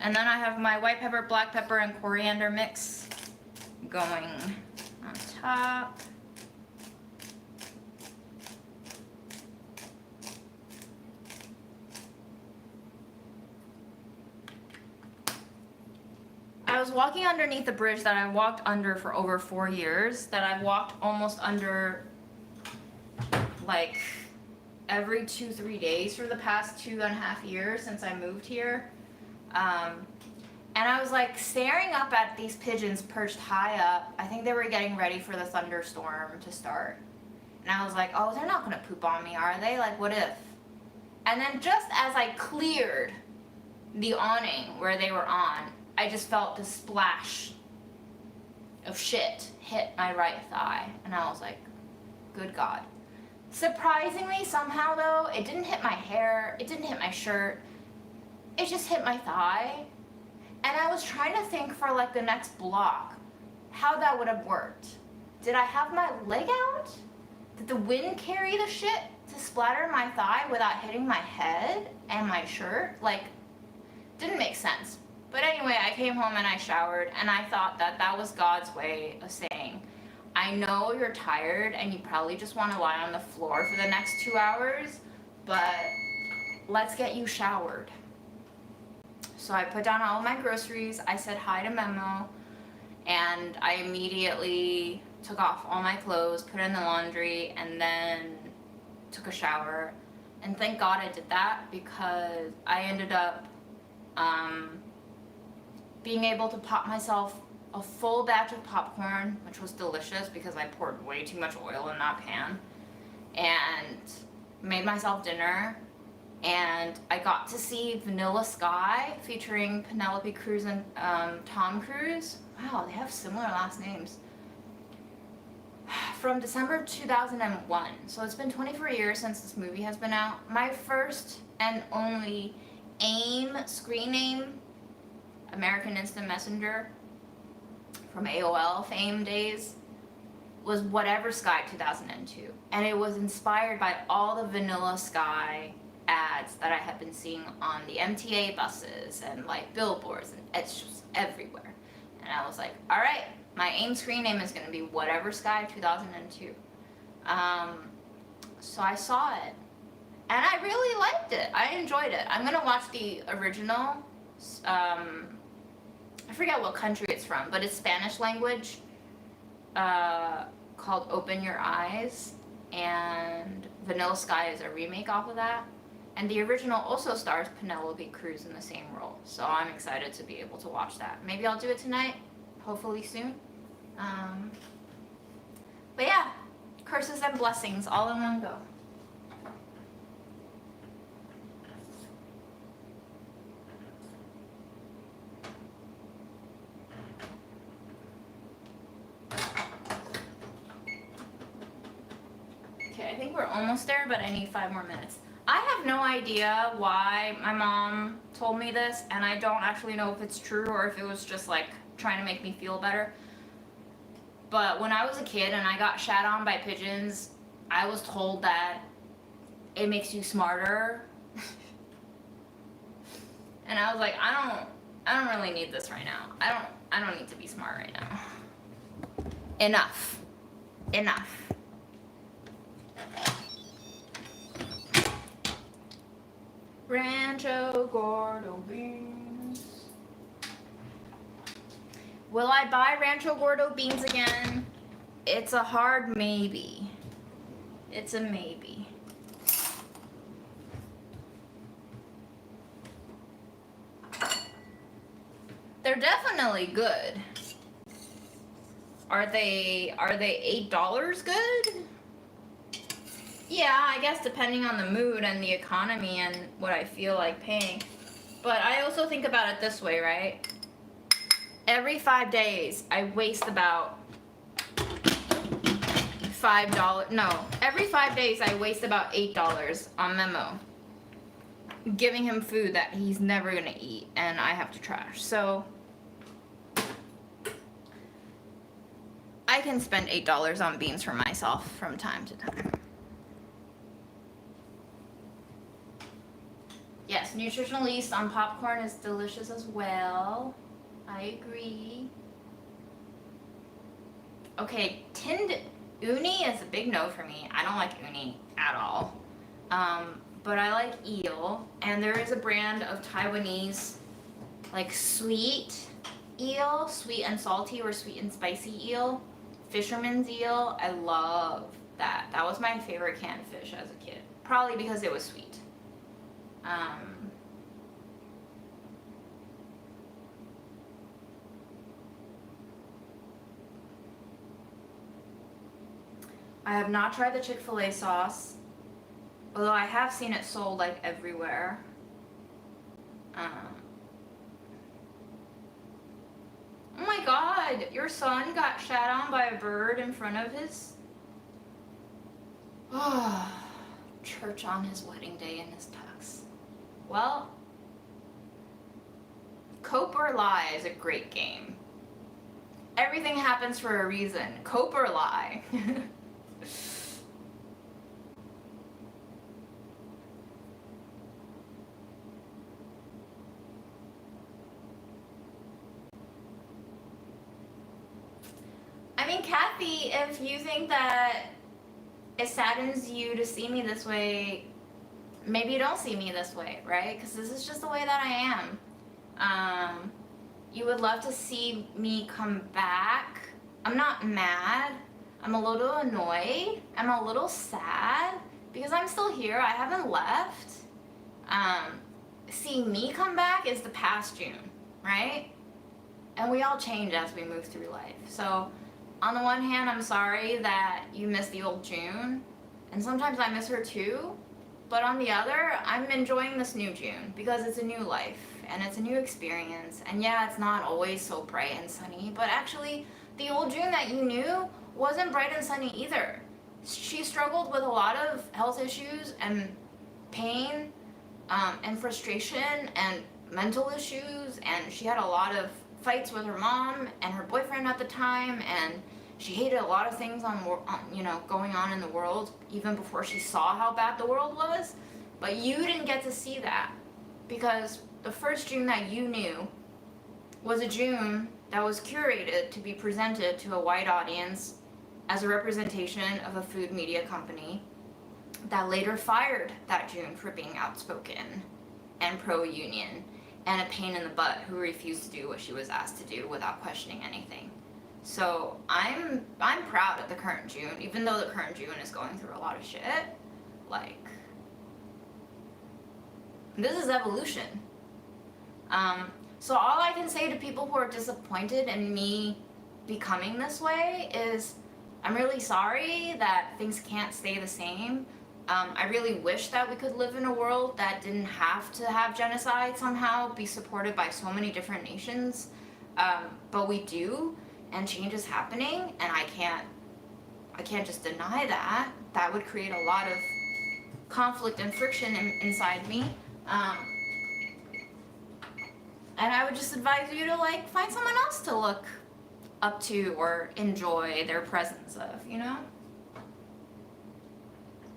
And then I have my white pepper, black pepper, and coriander mix going on top. I was walking underneath a bridge that I walked under for over 4 years, that I've walked almost under like every 2-3 days for the past 2.5 years since I moved here. And I was like staring up at these pigeons perched high up. I think they were getting ready for the thunderstorm to start. And I was like, oh, they're not gonna poop on me, are they? Like, what if? And then just as I cleared the awning where they were on, I just felt the splash of shit hit my right thigh, and I was like, good God. Surprisingly, somehow though, it didn't hit my hair, it didn't hit my shirt, it just hit my thigh. And I was trying to think for like the next block how that would have worked. Did I have my leg out? Did the wind carry the shit to splatter my thigh without hitting my head and my shirt? Like, didn't make sense. But anyway, I came home and I showered, and I thought that that was God's way of saying, I know you're tired and you probably just want to lie on the floor for the next 2 hours, but let's get you showered. So I put down all my groceries, I said hi to Memo, and I immediately took off all my clothes, put in the laundry, and then took a shower. And thank God I did that, because I ended up being able to pop myself a full batch of popcorn, which was delicious because I poured way too much oil in that pan, and made myself dinner. And I got to see Vanilla Sky featuring Penelope Cruz and Tom Cruise. Wow, they have similar last names. From December 2001. So it's been 24 years since this movie has been out. My first and only AIM screen name, American Instant Messenger, from AOL fame days, was Whatever Sky 2002. And it was inspired by all the Vanilla Sky ads that I had been seeing on the MTA buses and like billboards, and it's just everywhere. And I was like, all right, my AIM screen name is going to be Whatever Sky 2002. So I saw it, and I really liked it. I enjoyed it. I'm going to watch the original. I forget what country it's from, but it's Spanish language, called Open Your Eyes, and Vanilla Sky is a remake off of that. And the original also stars Penelope Cruz in the same role, so I'm excited to be able to watch that. Maybe I'll do it tonight, hopefully soon. But yeah, curses and blessings all in one go. Okay, I think we're almost there, but I need 5 more minutes. I have no idea why my mom told me this, and I don't actually know if it's true or if it was just like trying to make me feel better. But when I was a kid and I got shat on by pigeons, I was told that it makes you smarter. And I was like, I don't really need this right now. I don't need to be smart right now. Enough. Rancho Gordo beans. Will I buy Rancho Gordo beans again? It's a hard maybe. It's a maybe. They're definitely good. Are they $8 good? Yeah, I guess depending on the mood and the economy and what I feel like paying. But I also think about it this way, right? Every 5 days, I waste about $5. No, every 5 days, I waste about $8 on Memo, giving him food that he's never gonna eat, and I have to trash. So I can spend $8 on beans for myself from time to time. Yes, nutritional yeast on popcorn is delicious as well. I agree. Okay, tinned uni is a big no for me. I don't like uni at all. But I like eel, and there is a brand of Taiwanese, like sweet eel, sweet and salty or sweet and spicy eel, fisherman's eel. I love that. That was my favorite canned fish as a kid, probably because it was sweet. I have not tried the Chick-fil-A sauce, although I have seen it sold like everywhere. god, your son got shat on by a bird in front of his church on his wedding day in his tux. Well, cope or lie is a great game. Everything happens for a reason. Cope or lie. I mean, Kathy, if you think that it saddens you to see me this way, maybe you don't see me this way, right? Because this is just the way that I am. You would love to see me come back. I'm not mad. I'm a little annoyed. I'm a little sad because I'm still here. I haven't left. Seeing me come back is the past June, right? And we all change as we move through life. So on the one hand, I'm sorry that you miss the old June, and sometimes I miss her too. But on the other, I'm enjoying this new June because it's a new life and it's a new experience. And yeah, it's not always so bright and sunny, but actually the old June that you knew wasn't bright and sunny either. She struggled with a lot of health issues and pain and frustration and mental issues, and she had a lot of fights with her mom and her boyfriend at the time, and she hated a lot of things going on in the world even before she saw how bad the world was. But you didn't get to see that because the first June that you knew was a June that was curated to be presented to a white audience as a representation of a food media company that later fired that June for being outspoken and pro-union and a pain in the butt who refused to do what she was asked to do without questioning anything. So I'm proud of the current June, even though the current June is going through a lot of shit. Like, this is evolution. So all I can say to people who are disappointed in me becoming this way is I'm really sorry that things can't stay the same. I really wish that we could live in a world that didn't have to have genocide somehow, be supported by so many different nations. But we do, and change is happening, and I can't just deny that. That would create a lot of conflict and friction inside me. And I would just advise you to find someone else to look up to or enjoy their presence of, you know?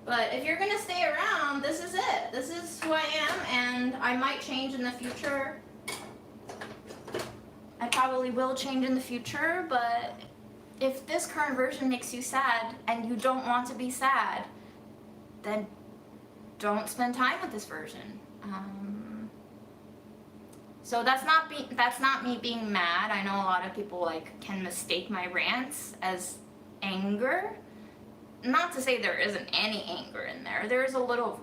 But if you're gonna stay around, this is it. This is who I am, and I might change in the future. I probably will change in the future, but if this current version makes you sad and you don't want to be sad, then don't spend time with this version. So that's not me being mad. I know a lot of people can mistake my rants as anger. Not to say there isn't any anger in there. There is a little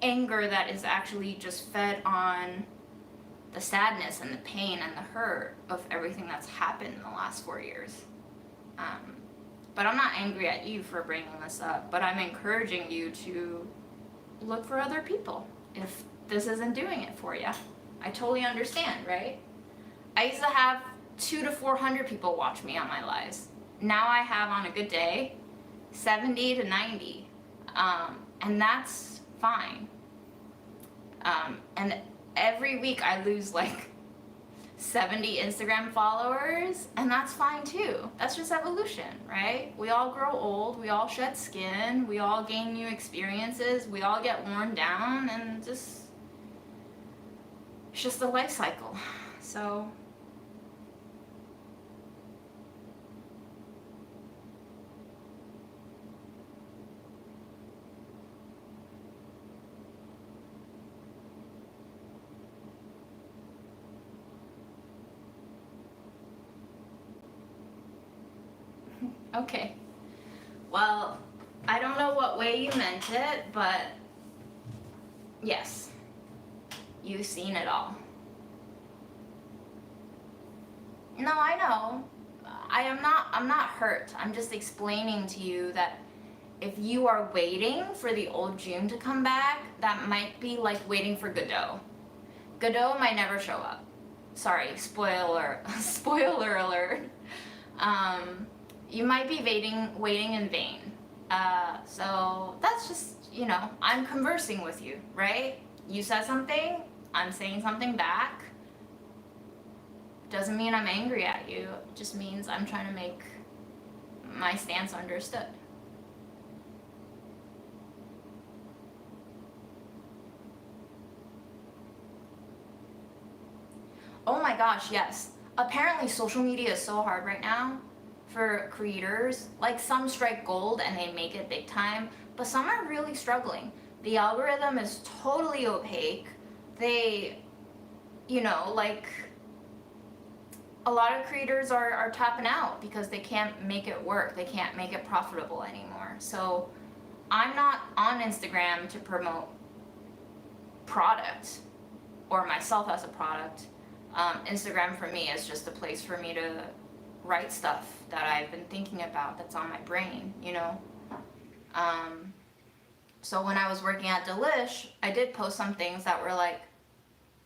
anger that is actually just fed on the sadness and the pain and the hurt of everything that's happened in the last 4 years. But I'm not angry at you for bringing this up, but I'm encouraging you to look for other people if this isn't doing it for you. I totally understand, right? I used to have 200 to 400 people watch me on my lives. Now I have, on a good day, 70 to 90, and that's fine. And every week I lose 70 Instagram followers, and that's fine too. That's just evolution, right? We all grow old, we all shed skin, we all gain new experiences, we all get worn down, and it's just a life cycle. So okay. Well, I don't know what way you meant it, but yes, you've seen it all. No, I know. I'm not hurt. I'm just explaining to you that if you are waiting for the old June to come back, that might be like waiting for Godot. Godot might never show up. sorry, spoiler alert. You might be waiting in vain. So that's just, I'm conversing with you, right? You said something, I'm saying something back. Doesn't mean I'm angry at you, it just means I'm trying to make my stance understood. Oh my gosh, yes. Apparently social media is so hard right now for creators. Like some strike gold and they make it big time, but some are really struggling. The algorithm is totally opaque. They, like a lot of creators are tapping out because they can't make it work. They can't make it profitable anymore. So I'm not on Instagram to promote product or myself as a product. Instagram for me is just a place for me to write stuff that I've been thinking about that's on my brain, So when I was working at Delish, I did post some things that were like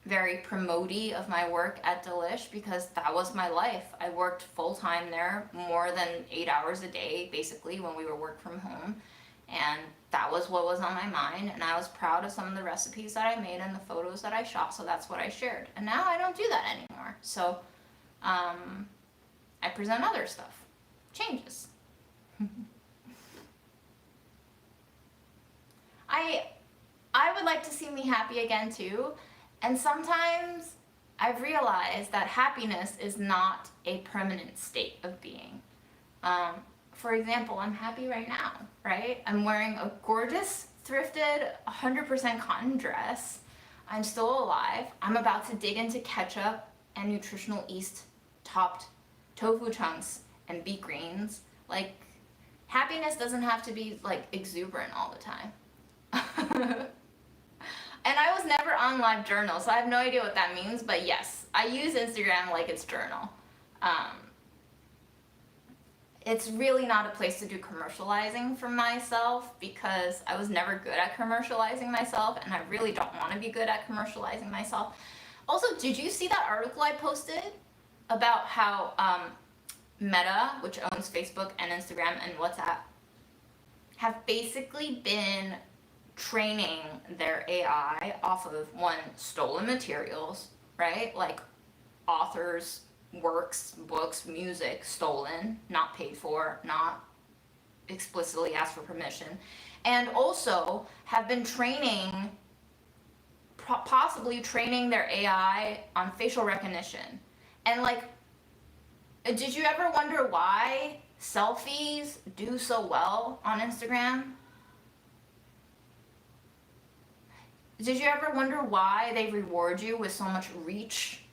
very promoty of my work at Delish because that was my life. I worked full time there, more than 8 hours a day, basically, when we were work from home. And that was what was on my mind, and I was proud of some of the recipes that I made and the photos that I shot, so that's what I shared. And now I don't do that anymore. So I present other stuff. Changes. I would like to see me happy again too. And sometimes I've realized that happiness is not a permanent state of being. For example, I'm happy right now, right? I'm wearing a gorgeous, thrifted, 100% cotton dress. I'm still alive. I'm about to dig into ketchup and nutritional yeast topped tofu chunks and beet greens. Like, happiness doesn't have to be like exuberant all the time. And I was never on live journal, so I have no idea what that means, but yes, I use Instagram like it's journal. It's really not a place to do commercializing for myself because I was never good at commercializing myself, and I really don't want to be good at commercializing myself. Also, did you see that article I posted about how Meta, which owns Facebook and Instagram and WhatsApp, have basically been training their AI off of, one, stolen materials, right? Like authors' works, books, music stolen, not paid for, not explicitly asked for permission, and also have been training, possibly training their AI on facial recognition. And like, did you ever wonder why selfies do so well on Instagram? Did you ever wonder why they reward you with so much reach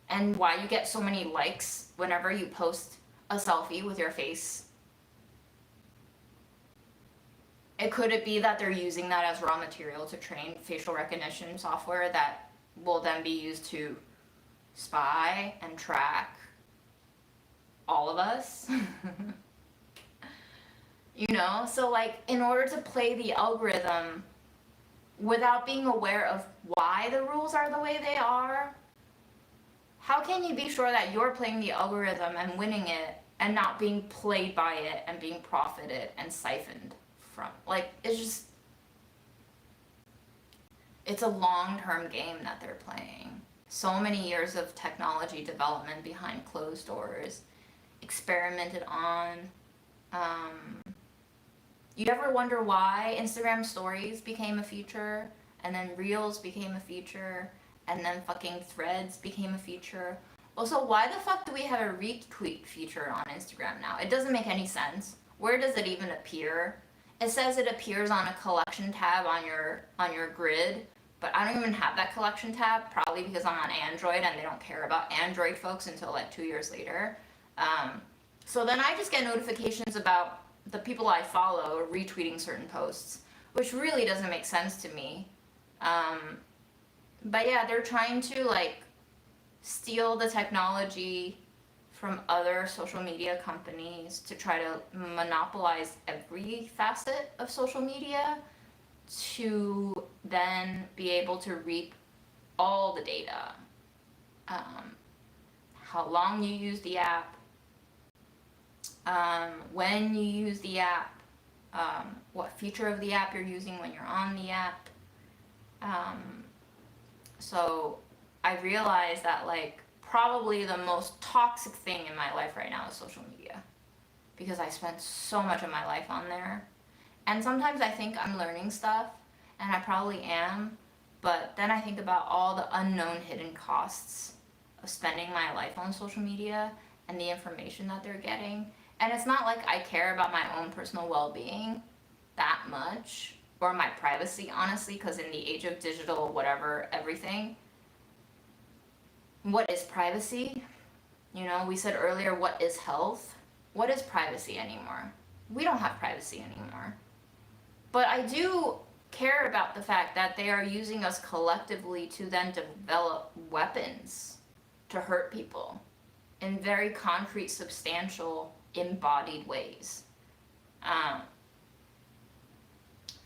and why you get so many likes whenever you post a selfie with your face? Could it be that they're using that as raw material to train facial recognition software that will then be used to spy and track all of us? So like, in order to play the algorithm without being aware of why the rules are the way they are, how can you be sure that you're playing the algorithm and winning it and not being played by it and being profited and siphoned from? Like, it's a long-term game that they're playing. So many years of technology development behind closed doors, experimented on. You ever wonder why Instagram stories became a feature, and then Reels became a feature, and then fucking Threads became a feature? Also, why the fuck do we have a retweet feature on Instagram now? It doesn't make any sense. Where does it even appear? It says it appears on a collection tab on your grid, but I don't even have that collection tab, probably because I'm on Android and they don't care about Android folks until like 2 years later. So then I just get notifications about the people I follow retweeting certain posts, which really doesn't make sense to me. But yeah, they're trying to like steal the technology from other social media companies to try to monopolize every facet of social media to then be able to reap all the data. how long you use the app, when you use the app, what feature of the app you're using when you're on the app. So I realized that like probably the most toxic thing in my life right now is social media, because I spent so much of my life on there. And sometimes I think I'm learning stuff, and I probably am, but then I think about all the unknown hidden costs of spending my life on social media and the information that they're getting. And it's not like I care about my own personal well-being that much, or my privacy, honestly, because in the age of digital whatever, everything, what is privacy? You know, we said earlier, what is health? What is privacy anymore? We don't have privacy anymore. But I do care about the fact that they are using us collectively to then develop weapons to hurt people in very concrete, substantial, embodied ways.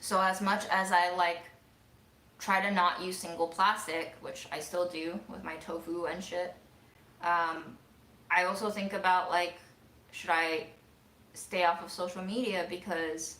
So as much as I like try to not use single plastic, which I still do with my tofu and shit, I also think about like, should I stay off of social media? Because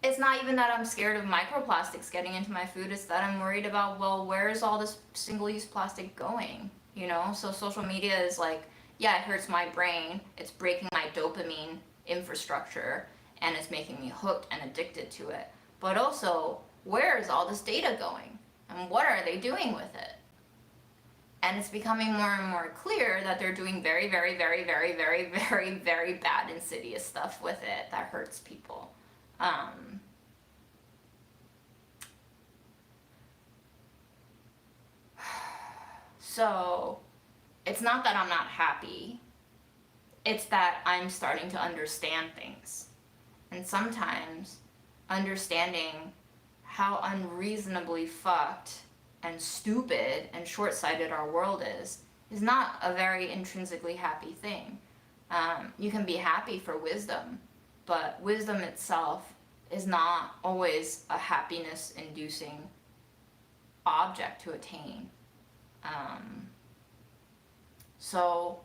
it's not even that I'm scared of microplastics getting into my food, it's that I'm worried about, well, where's all this single-use plastic going? You know, so social media is like, yeah, it hurts my brain, it's breaking my dopamine infrastructure, and it's making me hooked and addicted to it. But also, where is all this data going? And what are they doing with it? And it's becoming more and more clear that they're doing very, very, very, very, very, very, very bad, insidious stuff with it that hurts people. So, it's not that I'm not happy, it's that I'm starting to understand things. And sometimes, understanding how unreasonably fucked and stupid and short-sighted our world is not a very intrinsically happy thing. You can be happy for wisdom, but wisdom itself is not always a happiness-inducing object to attain. So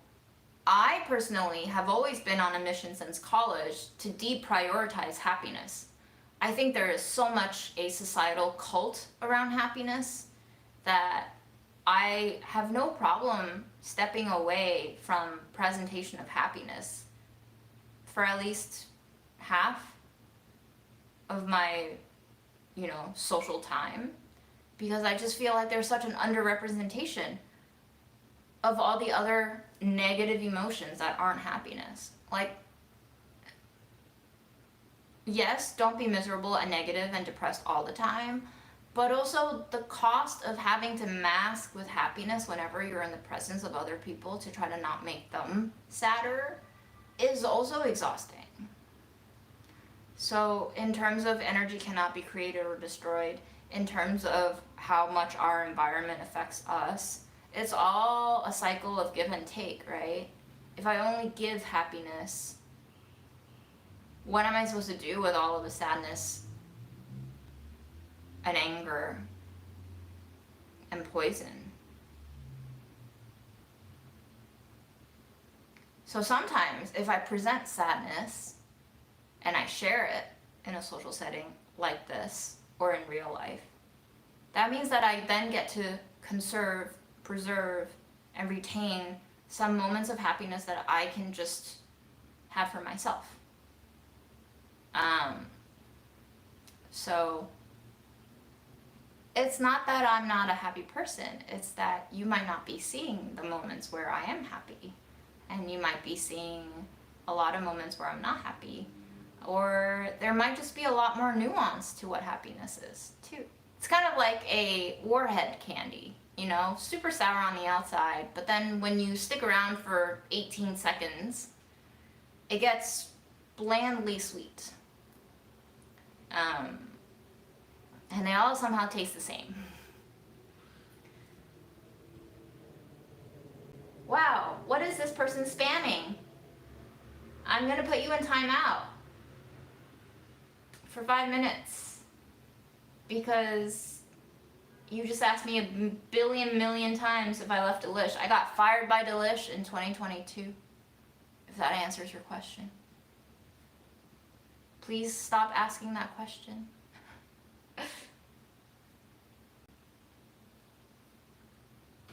I personally have always been on a mission since college to deprioritize happiness. I think there is so much a societal cult around happiness that I have no problem stepping away from presentation of happiness for at least half of my, social time, because I just feel like there's such an underrepresentation of all the other negative emotions that aren't happiness. Like, yes, don't be miserable and negative and depressed all the time, but also the cost of having to mask with happiness whenever you're in the presence of other people to try to not make them sadder is also exhausting. So in terms of energy cannot be created or destroyed, in terms of how much our environment affects us, it's all a cycle of give and take, right? If I only give happiness, what am I supposed to do with all of the sadness and anger and poison? So sometimes if I present sadness and I share it in a social setting like this or in real life, that means that I then get to conserve, preserve, and retain some moments of happiness that I can just have for myself. So it's not that I'm not a happy person, it's that you might not be seeing the moments where I am happy, and you might be seeing a lot of moments where I'm not happy, or there might just be a lot more nuance to what happiness is too. It's kind of like a warhead candy, super sour on the outside, but then when you stick around for 18 seconds, it gets blandly sweet. And they all somehow taste the same. Wow, what is this person spamming? I'm gonna put you in timeout for 5 minutes because, You just asked me a billion million times if I left Delish. I got fired by Delish in 2022. If that answers your question. Please stop asking that question.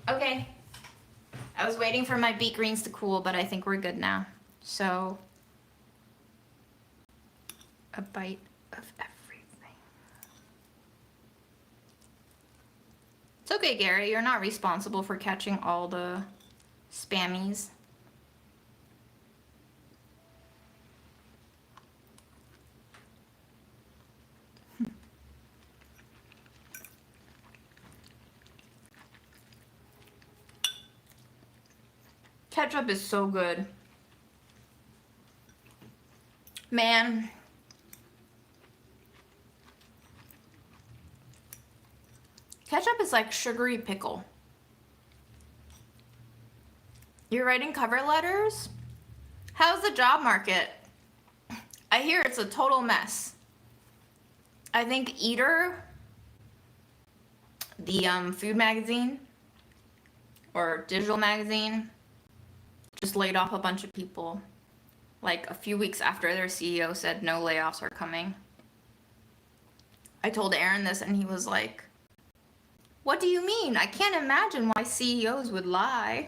Okay. I was waiting for my beet greens to cool, but I think we're good now. So, a bite of everything. It's okay, Gary. You're not responsible for catching all the spammies. Ketchup is so good. Man. Ketchup is like sugary pickle. You're writing cover letters? How's the job market? I hear it's a total mess. I think Eater, the food magazine or digital magazine, just laid off a bunch of people like a few weeks after their CEO said no layoffs are coming. I told Aaron this and he was like, what do you mean? I can't imagine why CEOs would lie.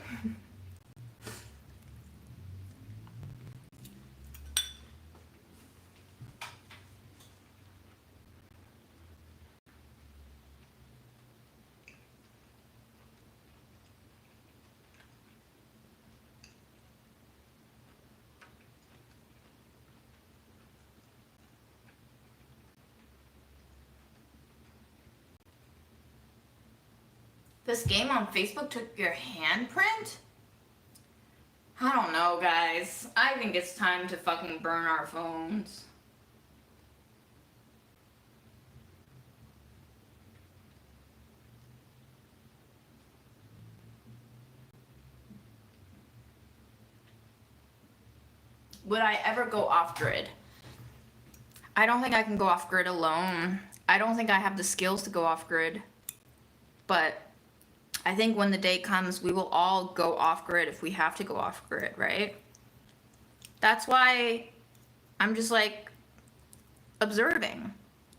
This game on Facebook took your handprint? I don't know, guys. I think it's time to fucking burn our phones. Would I ever go off grid? I don't think I can go off grid alone. I don't think I have the skills to go off grid. But I think when the day comes, we will all go off grid if we have to go off grid, right? That's why I'm just like observing.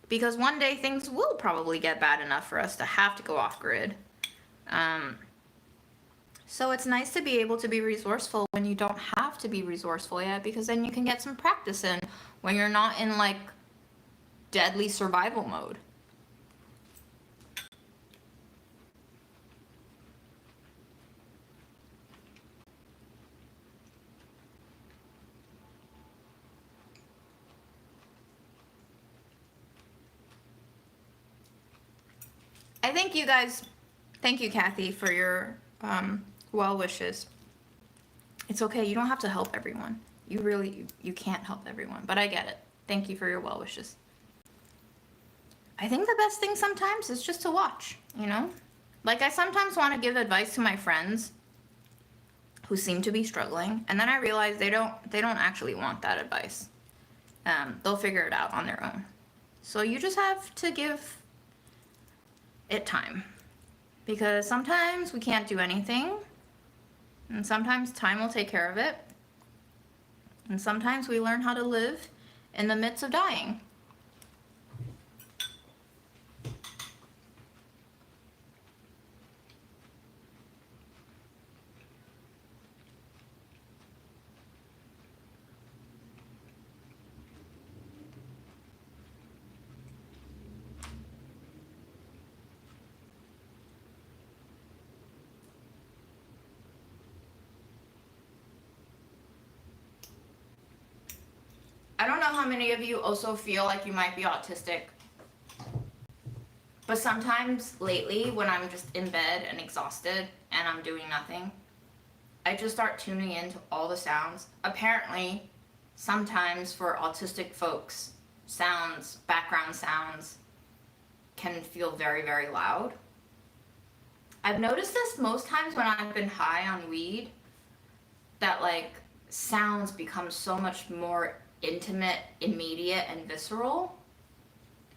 Because one day things will probably get bad enough for us to have to go off grid. So it's nice to be able to be resourceful when you don't have to be resourceful yet, because then you can get some practice in when you're not in like deadly survival mode. I thank you guys. Thank you, Kathy, for your well wishes. It's okay. You don't have to help everyone. You can't help everyone, but I get it. Thank you for your well wishes. I think the best thing sometimes is just to watch, you know? Like I sometimes want to give advice to my friends who seem to be struggling, and then I realize they don't actually want that advice. They'll figure it out on their own. So you just have to give it time, because sometimes we can't do anything, and sometimes time will take care of it, and sometimes we learn how to live in the midst of dying. I don't know how many of you also feel like you might be autistic, but sometimes lately when I'm just in bed and exhausted and I'm doing nothing, I just start tuning into all the sounds. Apparently, sometimes for autistic folks, sounds, background sounds, can feel very, very loud. I've noticed this most times when I've been high on weed, that like sounds become so much more intimate, immediate, and visceral.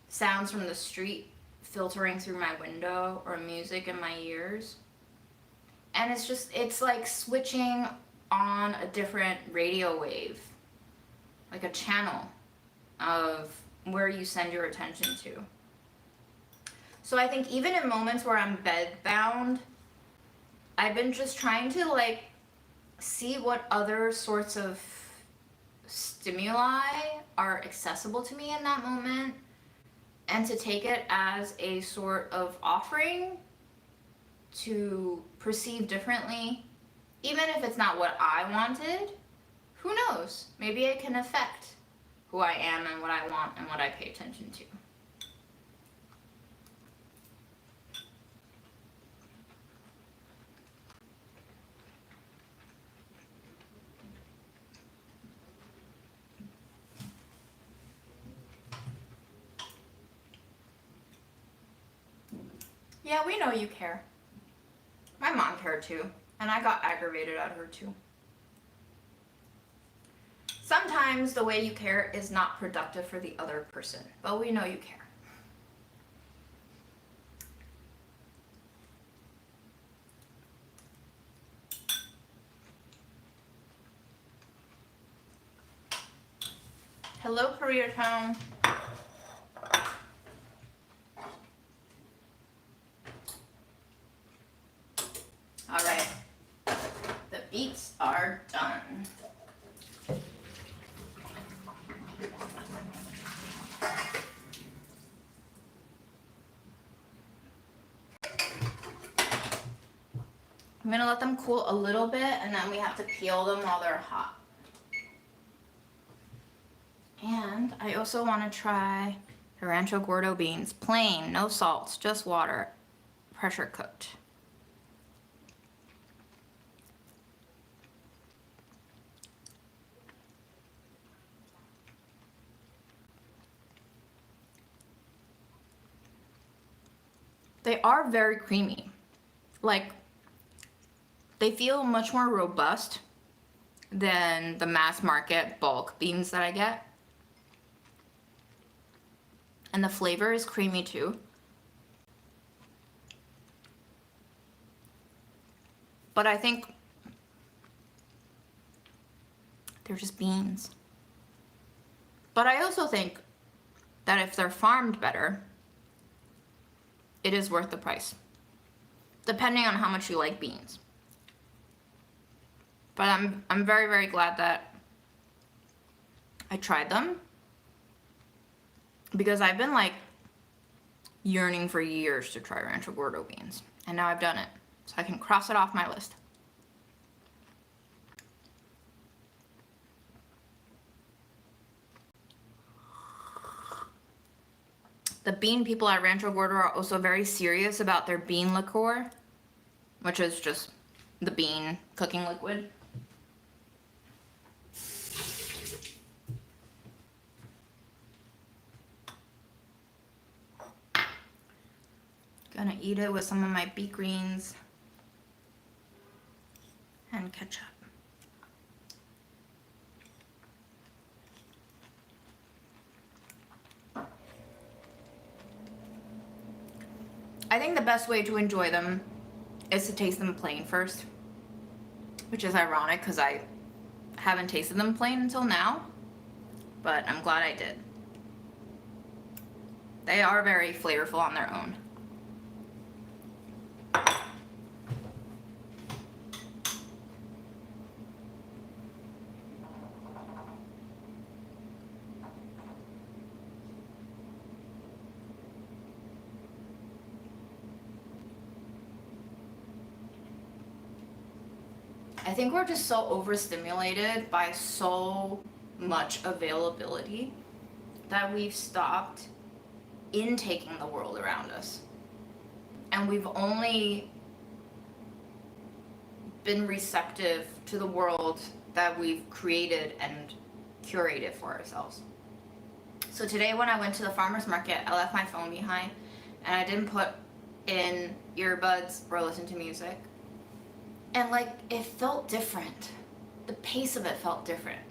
Sounds from the street filtering through my window or music in my ears. And it's like switching on a different radio wave, like a channel of where you send your attention to. So I think even in moments where I'm bedbound, I've been just trying to like see what other sorts of stimuli are accessible to me in that moment, and to take it as a sort of offering to perceive differently, even if it's not what I wanted. Who knows? Maybe it can affect who I am and what I want and what I pay attention to. Yeah, we know you care. My mom cared too, and I got aggravated at her too. Sometimes the way you care is not productive for the other person, but we know you care. Hello, Koreatown. All right, the beets are done. I'm gonna let them cool a little bit, and then we have to peel them while they're hot. And I also want to try the Rancho Gordo beans, plain, no salts, just water, pressure cooked. They are very creamy. Like, they feel much more robust than the mass market bulk beans that I get. And the flavor is creamy too. But I think they're just beans. But I also think that if they're farmed better, it is worth the price, depending on how much you like beans. But I'm very, very glad that I tried them, because I've been like yearning for years to try Rancho Gordo beans, and now I've done it, so I can cross it off my list. The bean people at Rancho Gordo are also very serious about their bean liqueur, which is just the bean cooking liquid. Gonna eat it with some of my beet greens and ketchup. I think the best way to enjoy them is to taste them plain first, which is ironic because I haven't tasted them plain until now, but I'm glad I did. They are very flavorful on their own. I think we're just so overstimulated by so much availability that we've stopped intaking the world around us. And we've only been receptive to the world that we've created and curated for ourselves. So today when I went to the farmer's market, I left my phone behind and I didn't put in earbuds or listen to music. And like, it felt different. The pace of it felt different.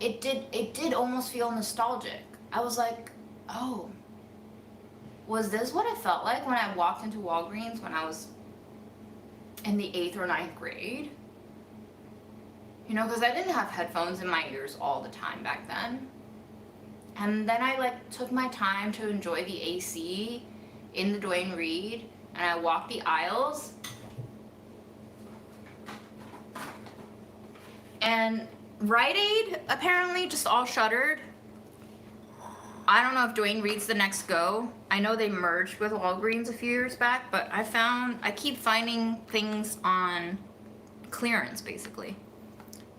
It did almost feel nostalgic. I was like, oh, was this what it felt like when I walked into Walgreens when I was in the 8th or 9th grade? You know, because I didn't have headphones in my ears all the time back then. And then I like took my time to enjoy the AC in the Duane Reade, and I walked the aisles. And Rite Aid apparently just all shuttered. I don't know if Duane Reade's the next go. I know they merged with Walgreens a few years back, but I keep finding things on clearance basically.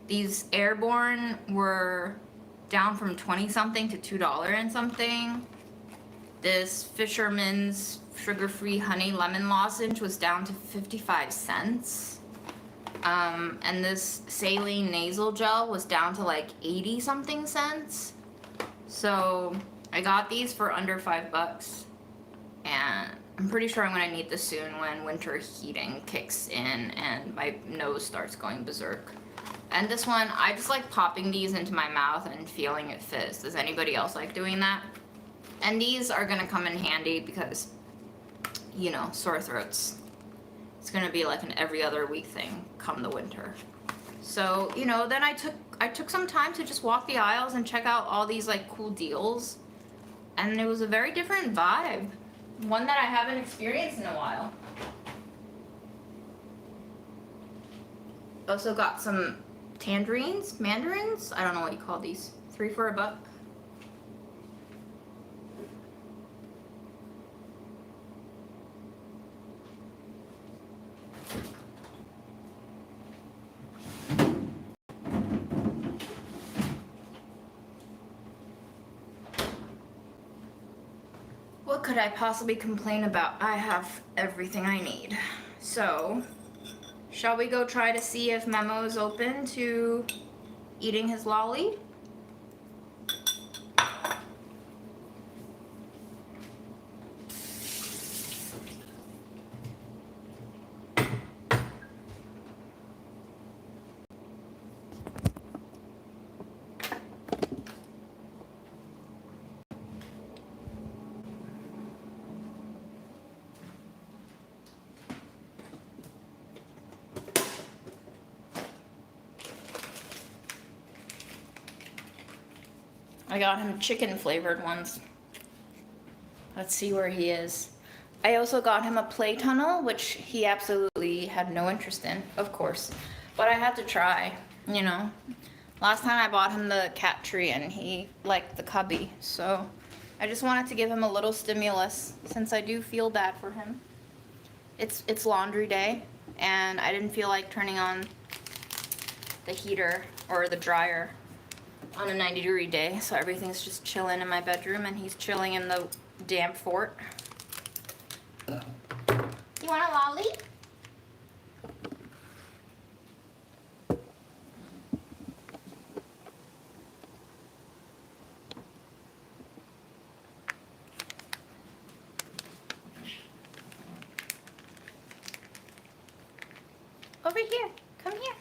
These Airborne were down from 20 something to $2 and something. This Fisherman's sugar-free honey lemon lozenge was down to 55 cents. And this saline nasal gel was down to like 80 something cents. So I got these for under $5, and I'm pretty sure I'm gonna need this soon when winter heating kicks in and my nose starts going berserk. And this one, I just like popping these into my mouth and feeling it fizz. Does anybody else like doing that? And these are gonna come in handy because, you know, sore throats. It's gonna be like an every other week thing come the winter. So, you know, then I took some time to just walk the aisles and check out all these like cool deals. And it was a very different vibe. One that I haven't experienced in a while. Also got some mandarins, I don't know what you call these, 3 for $1. What could I possibly complain about? I have everything I need. So, shall we go try to see if Memo is open to eating his lolly? I got him chicken flavored ones. Let's see where he is. I also got him a play tunnel, which he absolutely had no interest in, of course. But I had to try, you know. Last time I bought him the cat tree and he liked the cubby, so I just wanted to give him a little stimulus since I do feel bad for him. It's laundry day, and I didn't feel like turning on the heater or the dryer on a 90-degree day, so everything's just chilling in my bedroom and he's chilling in the damp fort. You want a lolly? Over here, come here.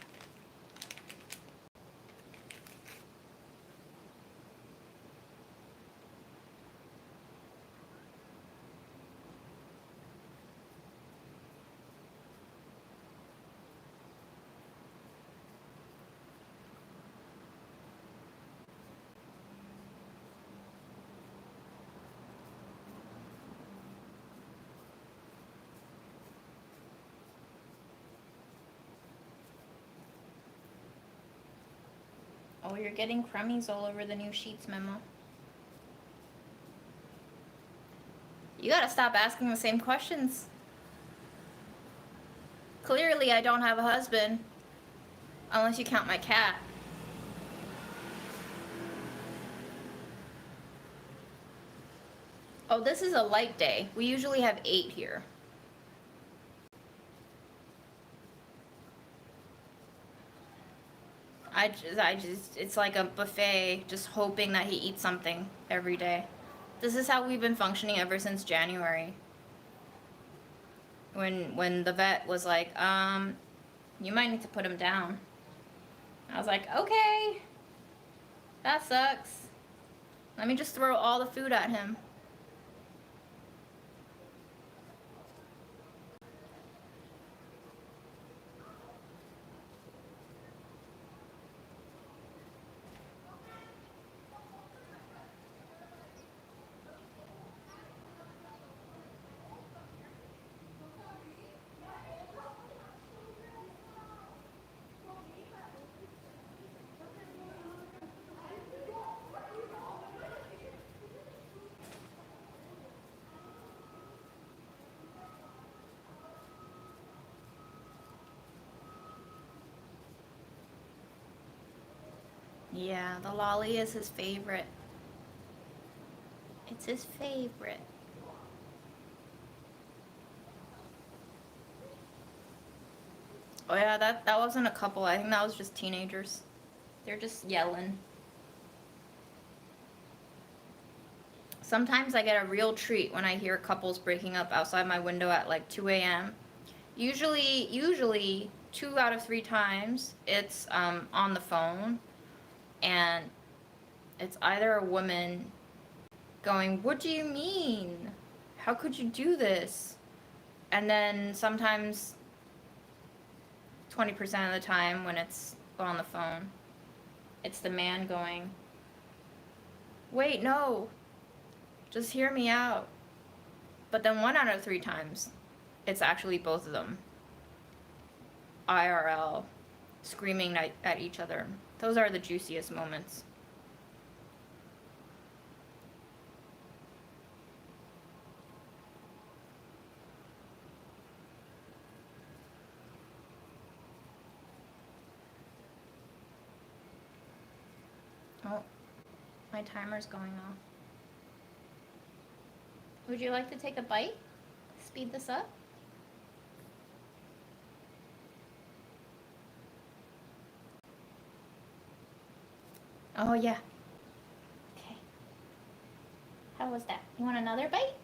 Oh, you're getting crummies all over the new sheets, Memo. You gotta stop asking the same questions. Clearly, I don't have a husband. Unless you count my cat. Oh, this is a light day. We usually have 8 here. It's like a buffet, just hoping that he eats something every day. This is how we've been functioning ever since January. When the vet was like, you might need to put him down. I was like, okay, that sucks. Let me just throw all the food at him. Yeah, the lolly is his favorite. It's his favorite. Oh yeah, that wasn't a couple. I think that was just teenagers. They're just yelling. Sometimes I get a real treat when I hear couples breaking up outside my window at like 2 a.m. Usually 2 out of 3 times it's on the phone, and it's either a woman going, "What do you mean? How could you do this?" And then sometimes 20% of the time when it's on the phone, it's the man going, "Wait, no, just hear me out." But then 1 out of 3 times, it's actually both of them, IRL, screaming at each other. Those are the juiciest moments. Oh, my timer's going off. Would you like to take a bite? Speed this up? Oh, yeah. Okay. How was that? You want another bite?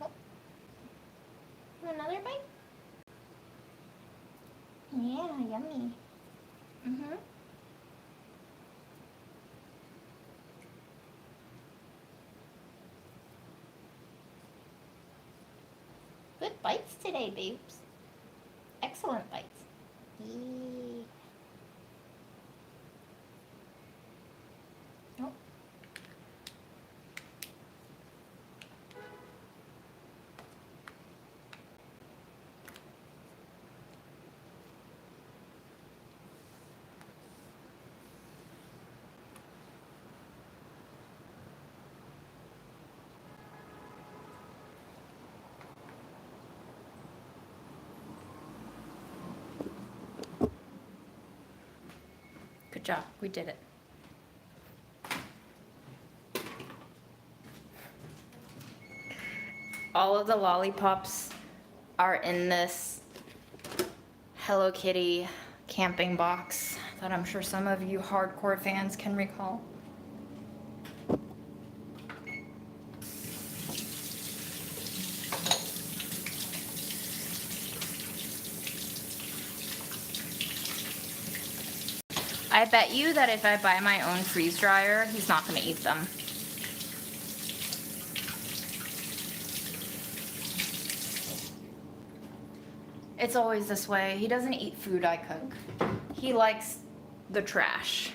Oh. You want another bite? Yeah, yummy. Mm-hmm. Good bites today, babes. Excellent bites. Yee. Oh. Good job. We did it. All of the lollipops are in this Hello Kitty camping box that I'm sure some of you hardcore fans can recall. I bet you that if I buy my own freeze dryer, he's not going to eat them. It's always this way. He doesn't eat food I cook. He likes the trash.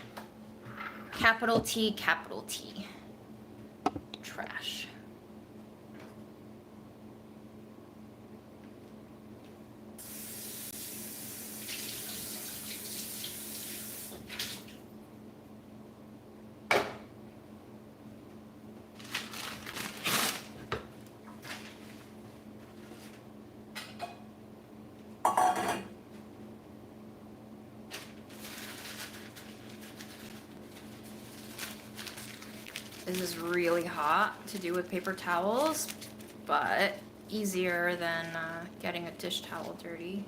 Capital T, capital T. Trash. This is really hot to do with paper towels, but easier than getting a dish towel dirty.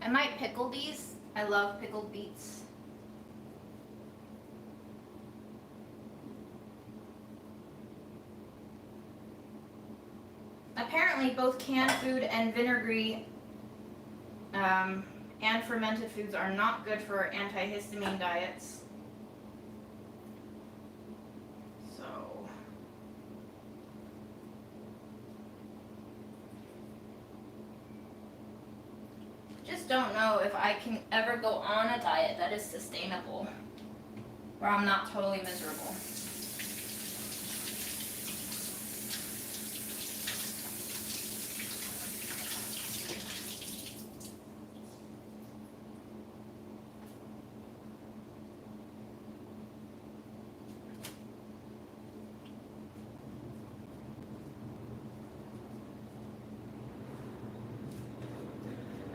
I might pickle these. I love pickled beets. Apparently both canned food and vinegary and fermented foods are not good for antihistamine diets. So just don't know if I can ever go on a diet that is sustainable, where I'm not totally miserable.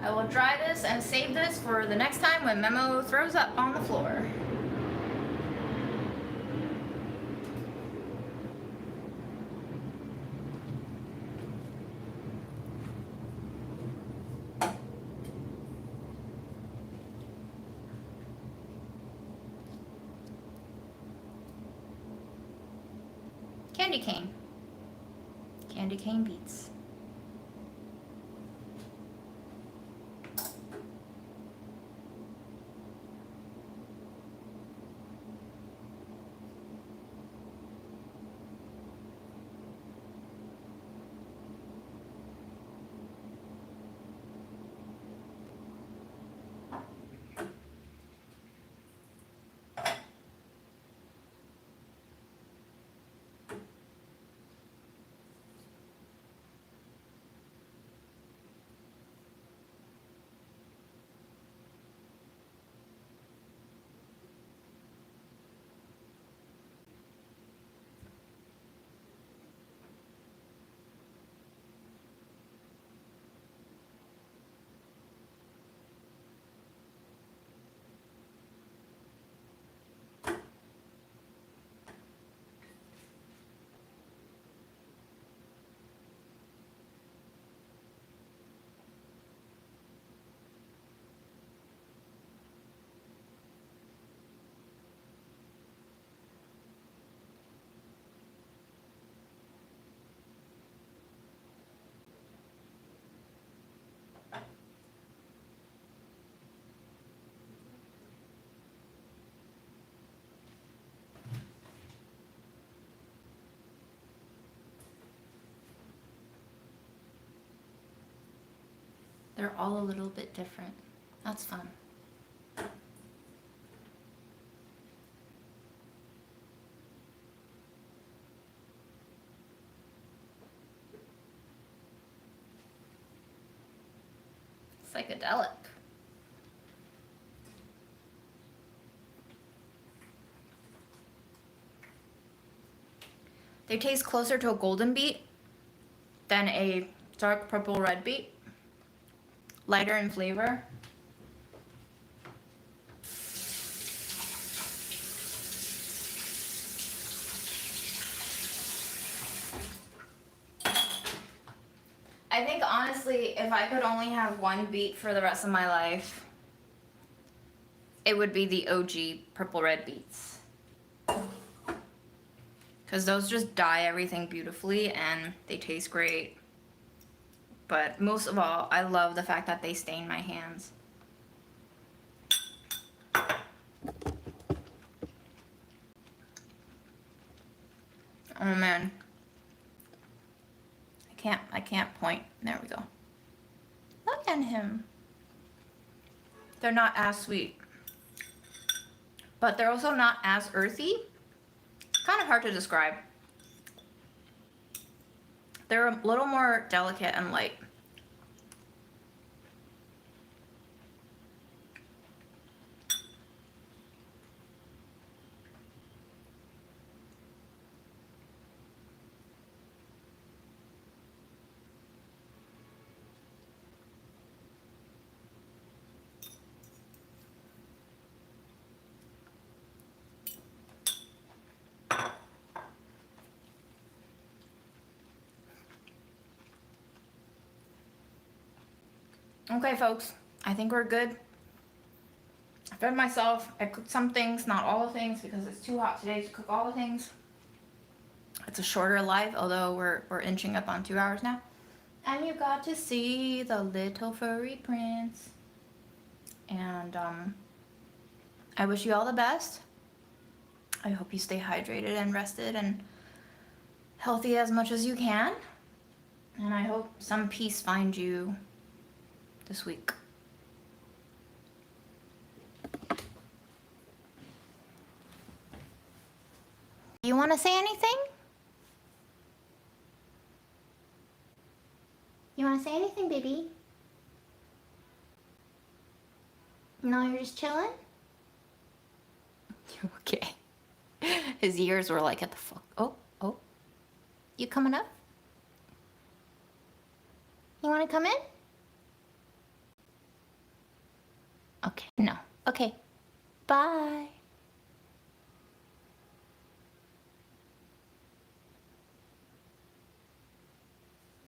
I will dry this and save this for the next time when Memo throws up on the floor. Candy cane. Candy cane beets. They're all a little bit different. That's fun. Psychedelic. They taste closer to a golden beet than a dark purple red beet. Lighter in flavor. I think honestly, if I could only have one beet for the rest of my life, it would be the OG purple red beets. Because those just dye everything beautifully and they taste great. But most of all, I love the fact that they stain my hands. Oh man. I can't point. There we go. Look at him. They're not as sweet. But they're also not as earthy. Kind of hard to describe. They're a little more delicate and light. Okay, folks, I think we're good. I fed myself. I cooked some things, not all the things, because it's too hot today to cook all the things. It's a shorter live, although we're inching up on 2 hours now. And you got to see the little furry prince. And I wish you all the best. I hope you stay hydrated and rested and healthy as much as you can. And I hope some peace finds you this week. You want to say anything? You want to say anything, baby? No, you're just chilling? Okay. His ears were like at the fuck. Oh, oh. You coming up? You want to come in? Okay, no. Okay. Bye.